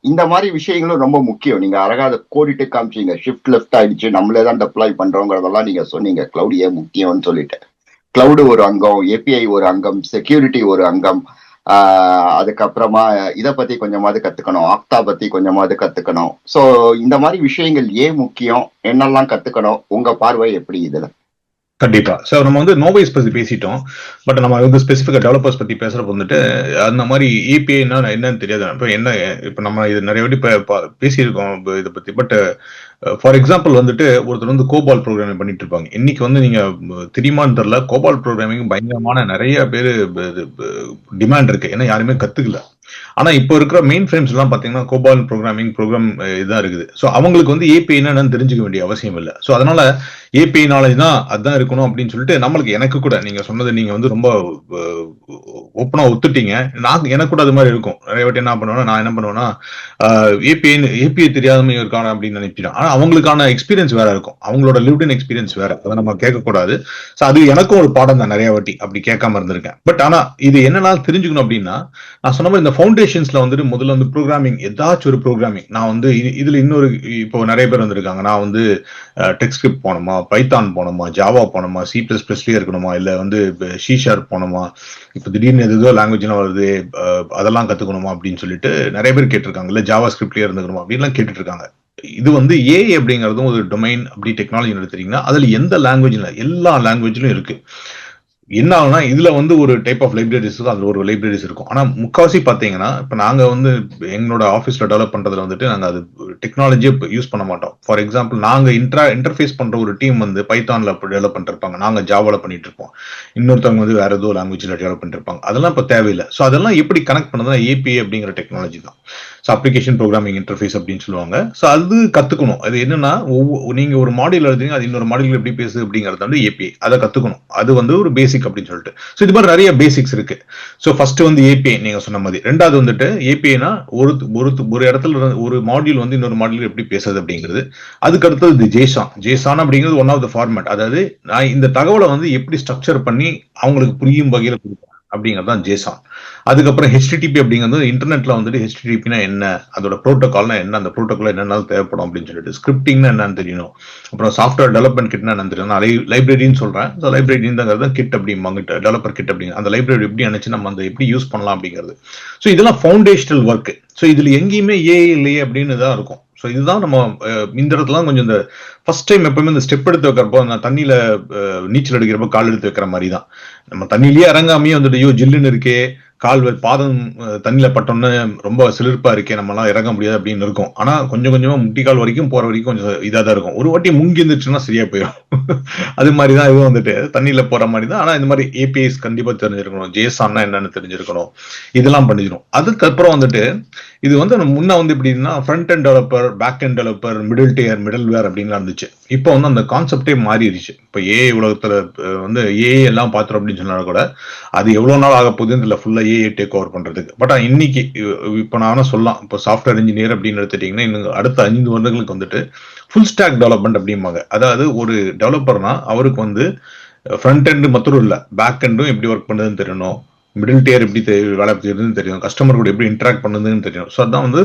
இந்த மாதிரி விஷயங்களும் ரொம்ப முக்கியம். நீங்க அழகா அதை கோடிட்டு காமிச்சீங்க, ஷிஃப்ட் லெஃப்ட் ஆயிடுச்சு, நம்மளே தான் டெப்ளாய் பண்றோங்கிறதெல்லாம் நீங்க சொன்னீங்க. கிளவுட் ஏன் முக்கியம்னு சொல்லிட்டு, கிளவுடு ஒரு அங்கம், ஏபிஐ ஒரு அங்கம், செக்யூரிட்டி ஒரு அங்கம். அதுக்கப்புறமா இதை பத்தி கொஞ்சமாவது கத்துக்கணும், ஆக்டா பத்தி கொஞ்சமாவது கத்துக்கணும். ஸோ இந்த மாதிரி விஷயங்கள் ஏன் முக்கியம், என்னெல்லாம் கத்துக்கணும், உங்க பார்வை எப்படி இதுல? கண்டிப்பா. ஸோ நம்ம வந்து நோவைஸ் பத்தி பேசிட்டோம். பட் நம்ம வந்து ஸ்பெசிஃபிக்கா டெவலப்பர்ஸ் பத்தி பேசுறப்ப வந்துட்டு அந்த மாதிரி ஏபிஐனா என்னன்னு தெரியாது. இப்போ நம்ம இது நிறைய வாட்டி பேசியிருக்கோம் இதை பத்தி. பட் ஃபார் எக்ஸாம்பிள் வந்துட்டு ஒருத்தர் வந்து கோபால் ப்ரோக்ராமிங் பண்ணிட்டு இருப்பாங்க. இன்னைக்கு வந்து நீங்க தெரியுமான்னு தெரியல, கோபால் ப்ரோக்ராமிங் பயங்கரமான நிறைய பேர் டிமாண்ட் இருக்கு, ஏன்னா யாருமே கத்துக்கல. ஆனா இப்போ இருக்கிற மெயின் ஃப்ரேம்ஸ் எல்லாம் பாத்தீங்கன்னா கோபால் ப்ரோக்ராம் இதான் இருக்குது. ஸோ அவங்களுக்கு வந்து ஏபிஐ என்னன்னு தெரிஞ்சுக்க வேண்டிய அவசியம் இல்லை. ஸோ அதனால ஏபிஐ நாலேஜ் தான் அதான் இருக்கணும் அப்படின்னு சொல்லிட்டு நம்மளுக்கு, எனக்கு கூட நீங்க சொன்னது நீங்க வந்து ரொம்ப ஓப்பனா ஒத்துட்டீங்க. எனக்கு கூட அது மாதிரி இருக்கும். நிறைய வாட்டி என்ன பண்ணுவேன்னா, நான் என்ன பண்ணுவேன்னா ஏபிஐ தெரியாதவங்க இருக்கான அப்படின்னு நினைப்பிட்டேன். ஆனா அவங்களுக்கான எக்ஸ்பீரியன்ஸ் வேற இருக்கும், அவங்களோட லிவ்ட் எக்ஸ்பீரியன்ஸ் வேற, அதை நம்ம கேட்கக்கூடாது. ஸோ அது எனக்கும் ஒரு பாடம் தான், நிறைய வாட்டி அப்படி கேட்காம இருந்திருக்கேன். பட் ஆனா இது என்னன்னா தெரிஞ்சுக்கணும் அப்படின்னா, நான் சொன்ன மாதிரி இந்த ஃபவுண்டேஷன்ஸ்ல வந்துட்டு முதல்ல வந்து ப்ரோக்ராமிங், ஏதாச்சும் ஒரு ப்ரோக்ராமிங். நான் வந்து இதுல இன்னொரு, இப்போ நிறைய பேர் வந்திருக்காங்க, நான் வந்து டெக்ஸ்கிரிப்ட் போனோமா, பைத்தான் போனோமா, ஜாவா போனோமா, C++லயே இருக்கணுமா, இல்ல வந்து C# போனோமா, இப்போ திடீர்னு ஏதோ லாங்குவேஜ் எல்லாம் வருது அதெல்லாம் கத்துக்கணுமா அப்படின்னு சொல்லிட்டு நிறைய பேர் கேட்டிருக்காங்க. இல்ல ஜாவா ஸ்கிரிப்ட்லயே இருந்துக்கணுமா அப்படின்லாம் கேட்டுட்டு இருக்காங்க. இது வந்து ஏஐ அப்படிங்கிறதும் ஒரு டொமைன் அப்படி டெக்னாலஜி எடுத்துட்டீங்கன்னா அதுல எந்த லாங்குவேஜ்ல, எல்லா லாங்குவேஜ்லயும் இருக்கு. என்ன ஆகுனா இதுல வந்து ஒரு டைப் ஆஃப் லைப்ரரிஸ், அதுல ஒரு லைப்ரரிஸ் இருக்கும். ஆனா முக்காவாசி பாத்தீங்கன்னா இப்ப நாங்க வந்து எங்களோட ஆஃபீஸ்ல டெவலப் பண்றதுல வந்துட்டு நாங்க அது டெக்னாலஜியை யூஸ் பண்ண மாட்டோம். ஃபார் எக்ஸாம்பிள் நாங்க இன்டர்ஃபேஸ் பண்ற ஒரு டீம் வந்து பைத்தான்ல டெவலப் பண்ணிட்டு இருப்பாங்க, நாங்க ஜாவால பண்ணிட்டு இருப்போம், இன்னொருத்தவங்க வந்து வேற ஏதோ லாங்குவேஜ்ல டெவலப் பண்ணிட்டு இருப்பாங்க. அதெல்லாம் இப்ப தேவையில்லை. ஸோ அதெல்லாம் எப்படி கனெக்ட் பண்ணதுன்னா ஏபிஐ அப்படிங்கிற டெக்னாலஜி தான். ஸோ அப்ளிகேஷன் ப்ரோக்ராமிங் இன்டர்ஃபேஸ் அப்படின்னு சொல்லுவாங்க. ஸோ அது கத்துக்கணும். அது என்னன்னா நீங்க ஒரு மாடியூல் எழுதுறீங்க, அது இன்னொரு மாடியூல் எப்படி பேசுது அப்படிங்கறது வந்து ஏபிஐ அதை கத்துக்கணும். அது வந்து ஒரு பேசிக் அப்படின்னு சொல்லிட்டு. ஸோ இது மாதிரி நிறைய பேசிக்ஸ் இருக்கு. ஸோ ஃபர்ஸ்ட் வந்து ஏபிஐ நீங்க சொன்ன மாதிரி. ரெண்டாவது வந்துட்டு ஏபிஐனா ஒரு ஒரு ஒரு இடத்துல ஒரு மாடியூல் வந்து இன்னொரு மாடியூல் எப்படி பேசுது அப்படிங்கிறது. அதுக்கு அடுத்தது ஜேசான் அப்படிங்கிறது ஒன் ஆஃப் த ஃபார்மேட். அதாவது நான் இந்த தகவலை வந்து எப்படி ஸ்ட்ரக்சர் பண்ணி அவங்களுக்கு புரியும் வகையில கொடுப்பேன் அப்படிங்கிறது தான் ஜேசான். அதுக்கப்புறம் ஹெச்டிடிபி அப்படிங்கிறது இன்டர்நெட்ல வந்துட்டு ஹெச்டிடிபினா என்ன, அதோட ப்ரோட்டோகால்னா என்ன, அந்த ப்ரோட்டோகால் என்னென்னாலும் தேவைப்படும் அப்படின்னு சொல்லிட்டு. ஸ்கிரிப்டிங்னா என்னன்னு தெரியணும். அப்புறம் சாஃப்ட்வேர் டெவலப்மெண்ட் கிட்னா என்னன்னு தெரியும். நான் லைப்ரரின்னு சொல்றேன். லைப்ரரிங்கிறது கிட் அப்படிம்பாங்க, டெவலப்பர் கிட் அப்படிங்க. அந்த லைப்ரரி எப்படி அனுப்பிச்சு நம்ம அந்த எப்படி யூஸ் பண்ணலாம் அப்படிங்கிறது. ஸோ இதெல்லாம் ஃபவுண்டேஷனல் ஒர்க். ஸோ இதுல எங்கேயுமே ஏஐ இல்லையே அப்படின்னு தான் இருக்கும். ஸோ இதுதான் நம்ம இந்த இடத்துல கொஞ்சம் இந்த ஃபர்ஸ்ட் டைம் எப்பவுமே இந்த ஸ்டெப் எடுத்து வைக்கிறப்போ, நான் தண்ணியில நீச்சல் அடிக்கிறப்போ கால் எடுத்து வைக்கிற மாதிரி தான். நம்ம தண்ணியிலேயே இறங்காமையே வந்துட்டு ஐயோ ஜில்லுன்னு இருக்கே, கால் பாதம் தண்ணியில பட்டோன்னு ரொம்ப சிலிர்ப்பா இருக்கே, நம்மளாம் இறங்க முடியாது அப்படின்னு இருக்கும். ஆனா கொஞ்சம் கொஞ்சமா முட்டிக்கால் வரைக்கும் போற வரைக்கும் கொஞ்சம் இதா தான் இருக்கும். ஒரு வாட்டி முங்கி இருந்துச்சுன்னா சரியா போயிடும். அது மாதிரிதான் இதுவும் வந்துட்டு தண்ணியில போற மாதிரி தான். ஆனா இந்த மாதிரி ஏபிஐஸ் கண்டிப்பா தெரிஞ்சிருக்கணும், ஜேசான்னா என்னன்னு தெரிஞ்சிருக்கணும், இதெல்லாம் பண்ணிக்கணும். அதுக்கப்புறம் வந்துட்டு இது வந்து முன்ன வந்து எப்படின்னா front end developer, back end developer, middle tier, middleware அப்படின்லாம் இருந்துச்சு. இப்போ வந்து அந்த கான்செப்டே மாறிடுச்சு. இப்போ ஏஐ உலகத்துல வந்து ஏஐ எல்லாம் பாத்துரும் அப்படின்னு சொன்னா கூட அது எவ்வளவு நாள் ஆக போகுதுன்னு இல்லை, ஃபுல்லா ஏஐ டேக் ஓவர் பண்றதுக்கு. பட் இன்னைக்கு இப்போ நான் சொல்லலாம், இப்போ சாஃப்ட்வேர் இன்ஜினியர் அப்படின்னு எடுத்துட்டீங்கன்னா இன்னும் அடுத்த 5 வருடங்களுக்கு வந்துட்டு ஃபுல் ஸ்டாக் டெவலப்மெண்ட் அப்படிம்பாங்க. அதாவது ஒரு டெவலப்பர்னா அவருக்கு வந்து ஃப்ரண்ட் எண்ட் மட்டும் இல்ல, பேக் எண்டும் எப்படி ஒர்க் பண்ணுதுன்னு தெரியணும், மிடில் டியர் எப்படி வேலை செய்யுதுன்னு தெரியும், கஸ்டமர் கூட எப்படி இன்டராக்ட் பண்ணுதுன்னு தெரியும். ஸோ அதான் வந்து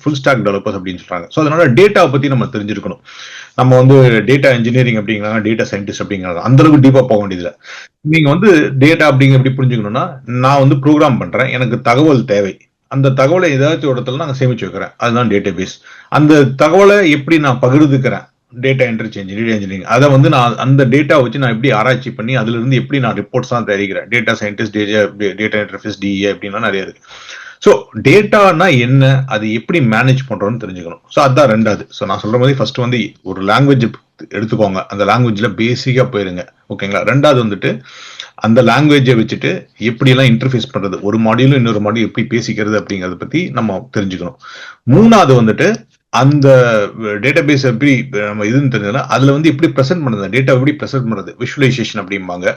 ஃபுல் ஸ்டாக் டெவலப்பர்ஸ் அப்படின்னு சொல்றாங்க. ஸோ அதனால டேட்டாவை பத்தி நம்ம தெரிஞ்சிருக்கணும். நம்ம வந்து டேட்டா இன்ஜினியரிங் அப்படிங்கிறாங்க, டேட்டா சயின்டிஸ்ட் அப்படிங்கிறாங்க, அந்த அளவுக்கு டீப்பா போக வேண்டியதில்லை. நீங்க வந்து டேட்டா அப்படிங்கிற எப்படி புரிஞ்சுக்கணும்னா, நான் வந்து ப்ரோக்ராம் பண்றேன், எனக்கு தகவல் தேவை, அந்த தகவலை ஏதாச்சும் ஒரு இடத்துல நான் சேமிச்சு வைக்கிறேன், அதுதான் டேட்டா பேஸ். அந்த தகவலை எப்படி நான் பகிர்ந்துக்கிறேன், டேட்டா இன்டர்சேஞ்ச், டேட்டா இன்ஜினியரிங். அதை வந்து நான் அந்த டேட்டா வச்சு நான் எப்படி ஆராய்ச்சி பண்ணி அதுல இருந்து எப்படி நான் ரிப்போர்ட்ஸ் தான் தயாரிக்கிறேன். Data scientist, data interface, DA அப்படின்னா நிறைய இருக்கு. ஸோ டேட்டானா என்ன, அது எப்படி மேனேஜ் பண்றோம்னு தெரிஞ்சுக்கணும். ஸோ அதான் ரெண்டாவது. ஸோ நான் சொல்ற மாதிரி ஃபர்ஸ்ட் வந்து ஒரு லாங்குவேஜ் எடுத்துக்கோங்க, அந்த லாங்குவேஜ்ல பேசிக்கா போயிருங்க, ஓகேங்களா. ரெண்டாவது வந்துட்டு அந்த லாங்குவேஜை வச்சுட்டு எப்படி எல்லாம் இன்டர்ஃபேஸ் பண்றது, ஒரு மாடியூலும் இன்னொரு மாடியூல் எப்படி பேசிக்கிறது அப்படிங்கறத பத்தி நம்ம தெரிஞ்சுக்கணும். மூணாவது வந்துட்டு அந்த டேட்டாபேஸ் எப்படி நம்ம இதுன்னு தெரிஞ்சதுன்னா அதுல வந்து எப்படி ப்ரெசென்ட் பண்ணுறது, டேட்டா எப்படி ப்ரெசென்ட் பண்ணுறது, விஷுவலைசேஷன் அப்படிம்பாங்க.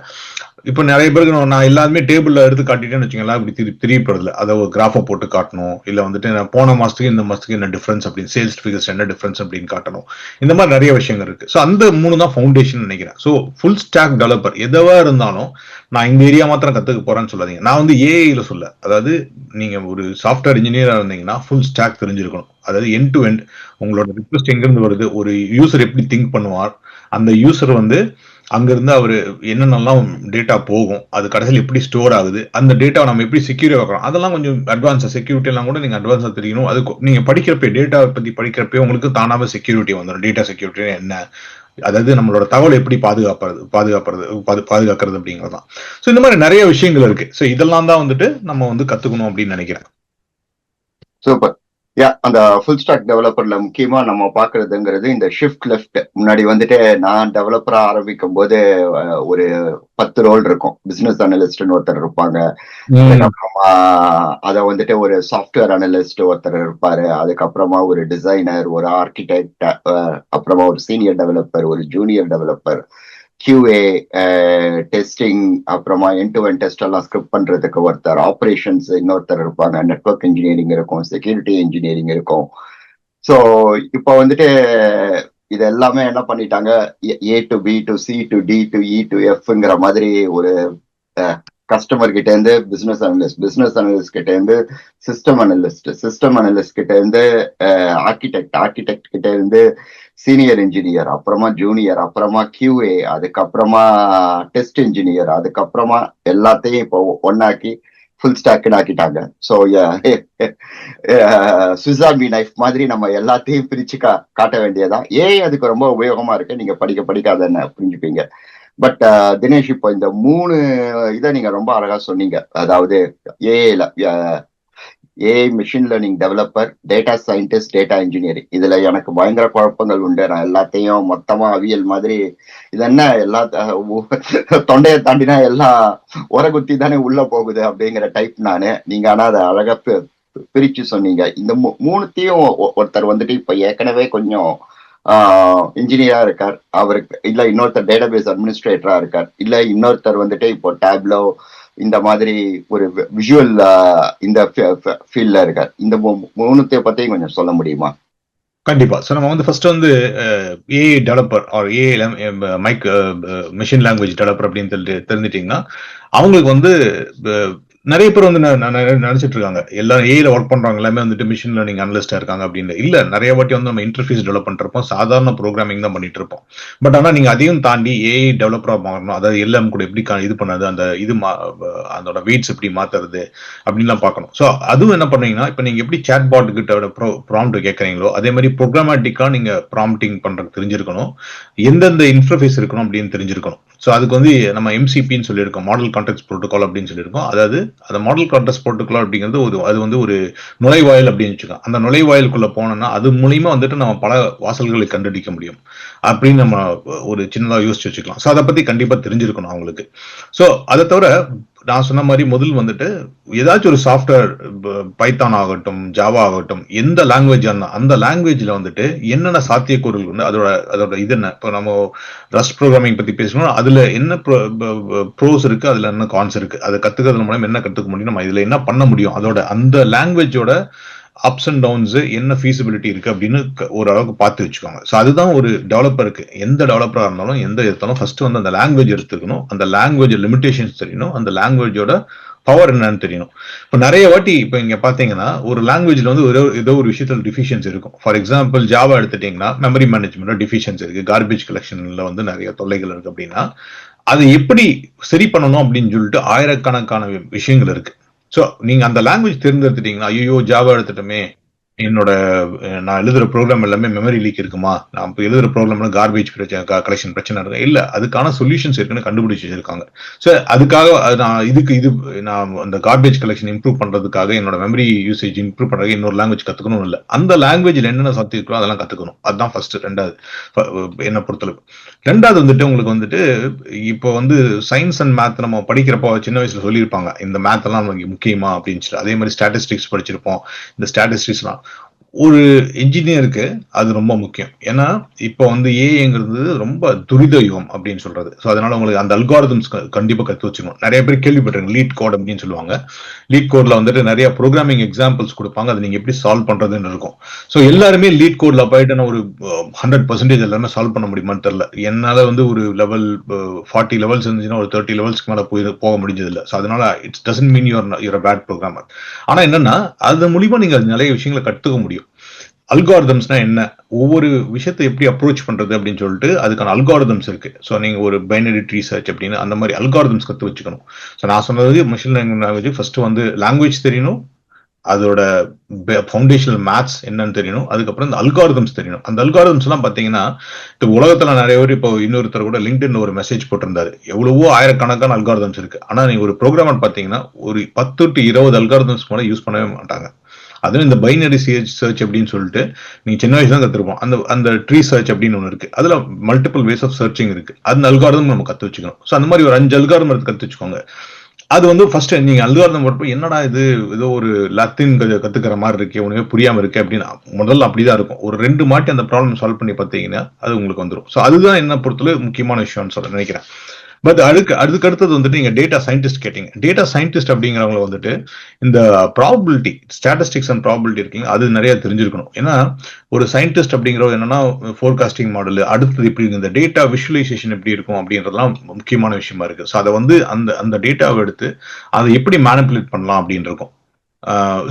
இப்போ நிறைய பேருக்கு நான் எல்லாருமே டேபிள்ல எடுத்து காட்டிட்டேன்னு வச்சுக்கலாம், இப்படி திருப்பி அதை ஒரு கிராஃபை போட்டு காட்டணும், இல்ல வந்துட்டு நான் போன மாசத்துக்கு இந்த மாசத்துக்கு என்ன டிஃபரன்ஸ் அப்படின்னு, சேல்ஸ் ஃபிகர்ஸ் என்ன டிஃபரன்ஸ் அப்படின்னு காட்டணும். இந்த மாதிரி நிறைய விஷயங்கள் இருக்கு. ஸோ அந்த 3 தான் ஃபவுண்டேஷன் நினைக்கிறேன். ஸோ ஃபுல் ஸ்டாக் டெவலப்பர் எதுவா இருந்தாலும் நான் இந்த ஏரியா மாத்திரம் கத்துக்க போறேன்னு சொல்லாதீங்க. நான் வந்து ஏஐல சொல்ல, அதாவது நீங்க ஒரு சாஃப்ட்வேர் இன்ஜினியரா இருந்தீங்கன்னா ஃபுல் ஸ்டாக் தெரிஞ்சிருக்கணும். அதாவது எண்ட் டு எண்ட் உங்களோட ரிக்வெஸ்ட் எங்க இருந்து வருது, ஒரு யூசர் எப்படி திங்க் பண்ணுவார், அந்த யூசர் வந்து அங்கிருந்து அவரு என்னென்னலாம் டேட்டா போகும், அது கடைசியில் எப்படி ஸ்டோர் ஆகுது, அந்த டேட்டாவை நம்ம எப்படி செக்யூரிட்டி வைக்கிறோம், அதெல்லாம் கொஞ்சம் அட்வான்ஸா, செக்யூரிட்டி எல்லாம் கூட நீங்க அட்வான்ஸா தெரியணும். அது நீங்க படிக்கிறப்ப டேட்டா பத்தி படிக்கிறப்ப உங்களுக்கு தானாவே செக்யூரிட்டி வந்துடும். டேட்டா செக்யூரிட்டி என்ன, அதாவது நம்மளோட தகவலை எப்படி பாதுகாக்கிறது அப்படிங்கறதுதான். ஸோ இந்த மாதிரி நிறைய விஷயங்கள் இருக்கு. ஸோ இதெல்லாம் தான் வந்துட்டு நம்ம வந்து கத்துக்கணும் அப்படின்னு நினைக்கிறேன். சூப்பர். அந்த ஃபுல் ஸ்டாக் டெவலப்பர்ல முக்கியமா நம்ம பாக்குறதுங்கிறது இந்த ஷிஃப்ட் லெஃப்ட். முன்னாடி வந்துட்டு நான் டெவலப்பரா ஆரம்பிக்கும் போது ஒரு 10 ரோல் இருக்கும். பிசினஸ் அனலிஸ்ட்னு ஒருத்தர் இருப்பாங்க, அதுக்கப்புறமா அத வந்துட்டு ஒரு சாஃப்ட்வேர் அனலிஸ்ட் ஒருத்தர் இருப்பாரு, அதுக்கப்புறமா ஒரு டிசைனர், ஒரு ஆர்கிடெக்ட், அப்புறமா ஒரு சீனியர் டெவலப்பர், ஒரு ஜூனியர் டெவலப்பர், QA, டெஸ்டிங், அப்புறமா எண்ட் டு எண்ட் டெஸ்ட் எல்லாம் ஸ்கிரிப்ட் பண்றதுக்கு ஒருத்தர், ஆப்ரேஷன்ஸ் இன்னொருத்தர் இருப்பாங்க, நெட்வொர்க் இன்ஜினியரிங் இருக்கும், செக்யூரிட்டி இன்ஜினியரிங் இருக்கும். ஸோ இப்போ வந்துட்டு இது எல்லாமே என்ன பண்ணிட்டாங்க, A to B to C to D to E to Fங்கிற மாதிரி ஒரு கஸ்டமர் கிட்ட இருந்து பிசினஸ் அனலிஸ்ட் கிட்ட இருந்து சிஸ்டம் அனலிஸ்ட் கிட்ட இருந்து ஆர்கிடெக்ட் கிட்ட இருந்து சீனியர் இன்ஜினியர், அப்புறமா ஜூனியர், அப்புறமா QA, அதுக்கப்புறமா டெஸ்ட் இன்ஜினியர், அதுக்கப்புறமா எல்லாத்தையும் இப்போ ஒன்னாக்கி ஃபுல் ஸ்டாக்னு ஆக்கிட்டாங்க. ஸோ சுசாமி நைஃப் மாதிரி நம்ம எல்லாத்தையும் பிரிச்சு காட்ட வேண்டியதான். அதுக்கு ரொம்ப உபயோகமா இருக்கு, நீங்க படிக்க அதை புரிஞ்சுப்பீங்க. பட் தினேஷ், இப்போ இந்த 3 இதை நீங்க ரொம்ப அழகா சொன்னீங்க. அதாவது AI, machine learning developer, data scientist, data engineering. இதுல எனக்கு பயங்கர குழப்பங்கள் உண்டு. நான் எல்லாத்தையும் மொத்தமா அவியல் மாதிரி, இது என்ன எல்லா தொண்டையை தாண்டினா எல்லாம் உரகுத்தி தானே உள்ள போகுது அப்படிங்கிற டைப் நானு. நீங்க ஆனா அதை அழகா பிரிச்சு சொன்னீங்க. இந்த மூணுத்தையும் ஒருத்தர் வந்துட்டு இப்ப ஏற்கனவே கொஞ்சம் இன்ஜினியரா இருக்கார், அவருக்கு இல்ல இன்னொருத்தர் டேட்டாபேஸ் அட்மினிஸ்ட்ரேட்டரா இருக்கார், இல்ல இன்னொருத்தர் வந்துட்டு இப்போ டேப்லோ இந்த மாதிரி ஒரு விஷுவல் இந்த ஃபீல்ட்ல இருக்கார். இந்த மூணுத்தைய பத்தி கொஞ்சம் சொல்ல முடியுமா? கண்டிப்பா. ஸோ நம்ம வந்து ஃபர்ஸ்ட் வந்து AI developer R AI machine language developer அப்படின்னு சொல்லிட்டு தெரிஞ்சிட்டீங்கன்னா, அவங்களுக்கு வந்து நிறைய பேர் வந்து நினைச்சிட்டு இருக்காங்க எல்லாரும் ஏஐல ஒர்க் பண்றவங்க எல்லாமே வந்துட்டு மிஷின் லேர்னிங் அனலிஸ்டா இருக்காங்க அப்படின்னு. இல்ல, நிறைய வாட்டி வந்து நம்ம இன்டர்ஃபேஸ் டெவலப் பண்ணிருப்போம், சாதாரண ப்ரோக்ராமிங் தான் பண்ணிட்டு இருப்போம். பட் ஆனா நீங்க அதையும் தாண்டி ஏஐ டெவலப்பரா மாறணும், அதாவது எல்லாம் கூட எப்படி இது பண்ணது, அந்த இது அதோட வெயிட்ஸ் எப்படி மாத்துறது அப்படின்லாம் பார்க்கணும். ஸோ அதுவும் என்ன பண்ணீங்கன்னா, இப்போ நீங்க எப்படி சேட் பாட் கிட்ட ப்ராம்ப்ட் கேட்கறீங்களோ அதே மாதிரி ப்ரோக்ராமேட்டிக்கா நீங்க ப்ராம்ப்டிங் பண்றது தெரிஞ்சிருக்கணும், எந்தெந்த இன்டர்ஃபேஸ் இருக்கணும் அப்படின்னு தெரிஞ்சிருக்கணும். ஸோ அதுக்கு வந்து நம்ம எம்சிபின்னு சொல்லியிருக்கோம், மாடல் கான்டெக்ஸ்ட் ப்ரோட்டோகால் அப்படின்னு சொல்லியிருக்கோம். அதாவது அந்த மாடல் கான்டெக்ஸ்ட் ப்ரோட்டோகால் அப்படிங்கிறது அது வந்து ஒரு நுழைவாயில் அப்படின்னு வச்சுக்கோங்க. அந்த நுழைவாயிலுக்குள்ள போனோம்னா அது மூலியமா வந்துட்டு நம்ம பல வாசல்களை கண்டுபிடிக்க முடியும் அப்படின்னு நம்ம ஒரு சின்னதாக யோசிச்சு வச்சுக்கலாம். ஸோ அதை பத்தி கண்டிப்பா தெரிஞ்சிருக்கணும் அவங்களுக்கு. ஸோ அதை தவிர நான் சொன்ன மாதிரி முதல் வந்துட்டு ஏதாச்சும் ஒரு சாஃப்ட்வேர், பைத்தான் ஆகட்டும், ஜாவா ஆகட்டும், எந்த லாங்குவேஜ் அந்த லாங்குவேஜ்ல வந்துட்டு என்னென்ன சாத்தியக்கூறுகள் வந்து அதோட இது என்ன. இப்போ நம்ம ரஸ்ட் ப்ரோக்ராமிங் பத்தி பேசணும், அதுல என்ன ப்ரோஸ் இருக்கு, அதுல என்ன கான்ஸ் இருக்கு, அதை கத்துக்கிறது மூலம் என்ன கத்துக்க முடியும், நம்ம இதுல என்ன பண்ண முடியும், அதோட அந்த லாங்குவேஜோட அப்ஸ் அண்ட் டவுன்ஸ் என்ன ஃபீசிபிலிட்டி இருக்கு அப்படின்னு ஓரளவுக்கு பார்த்து வச்சுக்கோங்க. ஸோ அதுதான் ஒரு டெவலப்பருக்கு, எந்த டெவலப்பரா இருந்தாலும் எந்த எடுத்தாலும் ஃபர்ஸ்ட் வந்து அந்த லாங்குவேஜ் எடுத்துக்கணும், அந்த லாங்குவேஜ் லிமிடேஷன்ஸ் தெரியணும், அந்த லாங்குவேஜோட பவர் என்னன்னு தெரியணும். இப்போ நிறைய வாட்டி இப்போ இங்க பாத்தீங்கன்னா ஒரு லாங்குவேஜ்ல வந்து ஏதோ ஒரு விஷயத்துல டிஃபிஷியன்சி இருக்கும். ஃபார் எக்ஸாம்பிள் ஜாவா எடுத்துட்டீங்கன்னா மெமரி மேனேஜ்மெண்ட் டிஃபிஷியன்சி இருக்கு, கார்பேஜ் கலெக்ஷன்ல வந்து நிறைய தொல்லைகள் இருக்கு. அப்படின்னா அதை எப்படி சரி பண்ணணும் அப்படின்னு சொல்லிட்டு ஆயிரக்கணக்கான விஷயங்கள் இருக்கு. ஸோ நீங்க அந்த லாங்குவேஜ் தேர்ந்தெடுத்துட்டீங்கன்னா, ஐயோ ஜாவா எடுத்துட்டோமே, என்னோட நான் எழுதுற ப்ரோக்ராம் எல்லாமே மெமரி லீக் இருக்குமா, நான் இப்போ எழுதுற ப்ரோக்ராம்ல கார்பேஜ் கலெக்ஷன் பிரச்சனை இருக்கு, இல்ல அதுக்கான சொல்யூஷன்ஸ் இருக்குன்னு கண்டுபிடிச்சு வச்சிருக்காங்க. ஸோ அதுக்காக நான் அந்த கார்பேஜ் கலெக்ஷன் இம்ப்ரூவ் பண்றதுக்காக என்னோட மெமரி யூசேஜ் இம்ப்ரூவ் பண்றதுக்கு இன்னொரு லாங்குவேஜ் கத்துக்கணும் இல்ல, அந்த லாங்குவேஜ்ல என்னென்ன சத்தி இருக்கோ அதெல்லாம் கத்துக்கணும். அதுதான் ஃபர்ஸ்ட். ரெண்டாவது என்ன பொறுத்தளவு. ரெண்டாவது வந்துட்டு உங்களுக்கு வந்துட்டு இப்போ வந்து சயின்ஸ் அண்ட் மேத் நம்ம படிக்கிறப்போ சின்ன வயசுல சொல்லியிருப்பாங்க இந்த மேத் எல்லாம் நமக்கு முக்கியமா அப்படின்னு சொல்லி. அதே மாதிரி ஸ்டாட்டிஸ்டிக்ஸ் படிச்சிருப்போம். இந்த ஸ்டாட்டிஸ்டிக்ஸ்லாம் ஒரு இன்ஜினியருக்கு அது ரொம்ப முக்கியம். ஏன்னா இப்போ வந்து ஏஐங்கிறது ரொம்ப துரித யுகம் அப்படின்னு சொல்றது. ஸோ அதனால உங்களுக்கு அந்த அல்காரிதம்ஸ் கண்டிப்பா கத்து வச்சுக்கணும். நிறைய பேர் கேள்விப்பட்டிருங்க லீட் கோட் அப்படின்னு சொல்லுவாங்க. லீட் கோட்ல வந்துட்டு நிறைய ப்ரோக்ராமிங் எக்ஸாம்பிள்ஸ் கொடுப்பாங்க, அது நீங்க எப்படி சால்வ் பண்றதுன்னு இருக்கும். ஸோ எல்லாருமே லீட் கோட்ல போயிட்டு ஒரு 100% எல்லாமே சால்வ் பண்ண முடியுமான்னு தெரியல. என்னால வந்து ஒரு லெவல் 40 லெவல்ஸ் இருந்துச்சுன்னா ஒரு 30 லெவல்ஸ்க்கு மேல போக முடிஞ்சது இல்லை. ஸோ அதனால it's doesn't mean your bad programmer. ஆனா என்னன்னா அது மூலியமா நீங்க நிறைய விஷயங்களை கத்துக்க முடியும். அல்காரிதம்ஸ்னா என்ன, ஒவ்வொரு விஷயத்தை எப்படி அப்ரோச் பண்றது அப்படின்னு சொல்லிட்டு அதுக்கான அல்காரிதம்ஸ் இருக்கு. ஸோ நீங்க ஒரு பைனரி ட்ரீ சர்ச் அப்படின்னு அந்த மாதிரி அல்காரிதம்ஸ் கத்து வச்சுக்கணும். ஸோ நான் சொன்னது மிஷின் லாங்குவேஜ் ஃபர்ஸ்ட் வந்து லாங்குவேஜ் தெரியணும், அதோட ஃபவுண்டேஷனல் மேத்ஸ் என்னன்னு தெரியணும், அதுக்கப்புறம் இந்த அல்காரிதம்ஸ் தெரியணும். அந்த அல்காரிதம்ஸ் எல்லாம் பாத்தீங்கன்னா இப்போ உலகத்துல நிறைய பேர், இப்போ இன்னொருத்தர் கூட லிங்க்டின்ல ஒரு மெசேஜ் போட்டிருந்தாரு, எவ்வளவோ ஆயிரக்கணக்கான அல்காரிதம்ஸ் இருக்கு. ஆனா நீங்க ஒரு ப்ரோக்ராமர் பாத்தீங்கன்னா ஒரு 10 to 20 அல்காரிதம்ஸ் கூட யூஸ் பண்ணவே மாட்டாங்க. அதுவும் இந்த பைனரி சர்ச் அப்படின்னு சொல்லிட்டு நீங்க சின்ன வயசுல கத்துருப்போம். அந்த ட்ரீ சர்ச் அப்படின்னு ஒன்று இருக்கு, அதுல மல்டிபிள் வேஸ் ஆஃப் சர்ச்சிங் இருக்கு. அந்த அல்காரிதம் நம்ம கத்து வச்சுக்கணும். ஸோ அந்த மாதிரி ஒரு 5 அல்காரிதம் எடுத்து கத்து வச்சுக்கோங்க. அது வந்து ஃபர்ஸ்ட் நீங்க அல்காரிதம் போட்டு என்னடா இது ஏதோ ஒரு லத்தின் கத்துக்கிற மாதிரி இருக்கு, உனக்கு புரியாம இருக்கு அப்படின்னு முதல்ல அப்படிதான் இருக்கும். ஒரு 2 மாட்டி அந்த ப்ராப்ளம் சால்வ் பண்ணி பார்த்தீங்கன்னா அது உங்களுக்கு வந்துடும். ஸோ அதுதான் என்ன பொறுத்தவரை முக்கியமான விஷயம்னு சொல்ல நினைக்கிறேன். பட் அதுக்கு அடுத்தது வந்துட்டு நீங்க டேட்டா சயின்டிஸ்ட் கேட்டீங்க. டேட்டா சயின்டிஸ்ட் அப்படிங்கிறவங்க வந்துட்டு இந்த ப்ராபபிலிட்டி, ஸ்டாட்டிஸ்டிக்ஸ் அண்ட் ப்ராபபிலிட்டி இருக்கீங்க, அது நிறைய தெரிஞ்சிருக்கணும். ஏன்னா ஒரு சயின்டிஸ்ட் அப்படிங்கிறவங்க என்னன்னா ஃபோர்காஸ்டிங் மாடல், அடுத்தது எப்படி இந்த டேட்டா விஷுவலைசேஷன் எப்படி இருக்கும் அப்படின்றதுலாம் முக்கியமான விஷயமா இருக்கு. ஸோ அதை வந்து அந்த டேட்டாவை எடுத்து அதை எப்படி மேனிபுலேட் பண்ணலாம் அப்படின்னு இருக்கும்.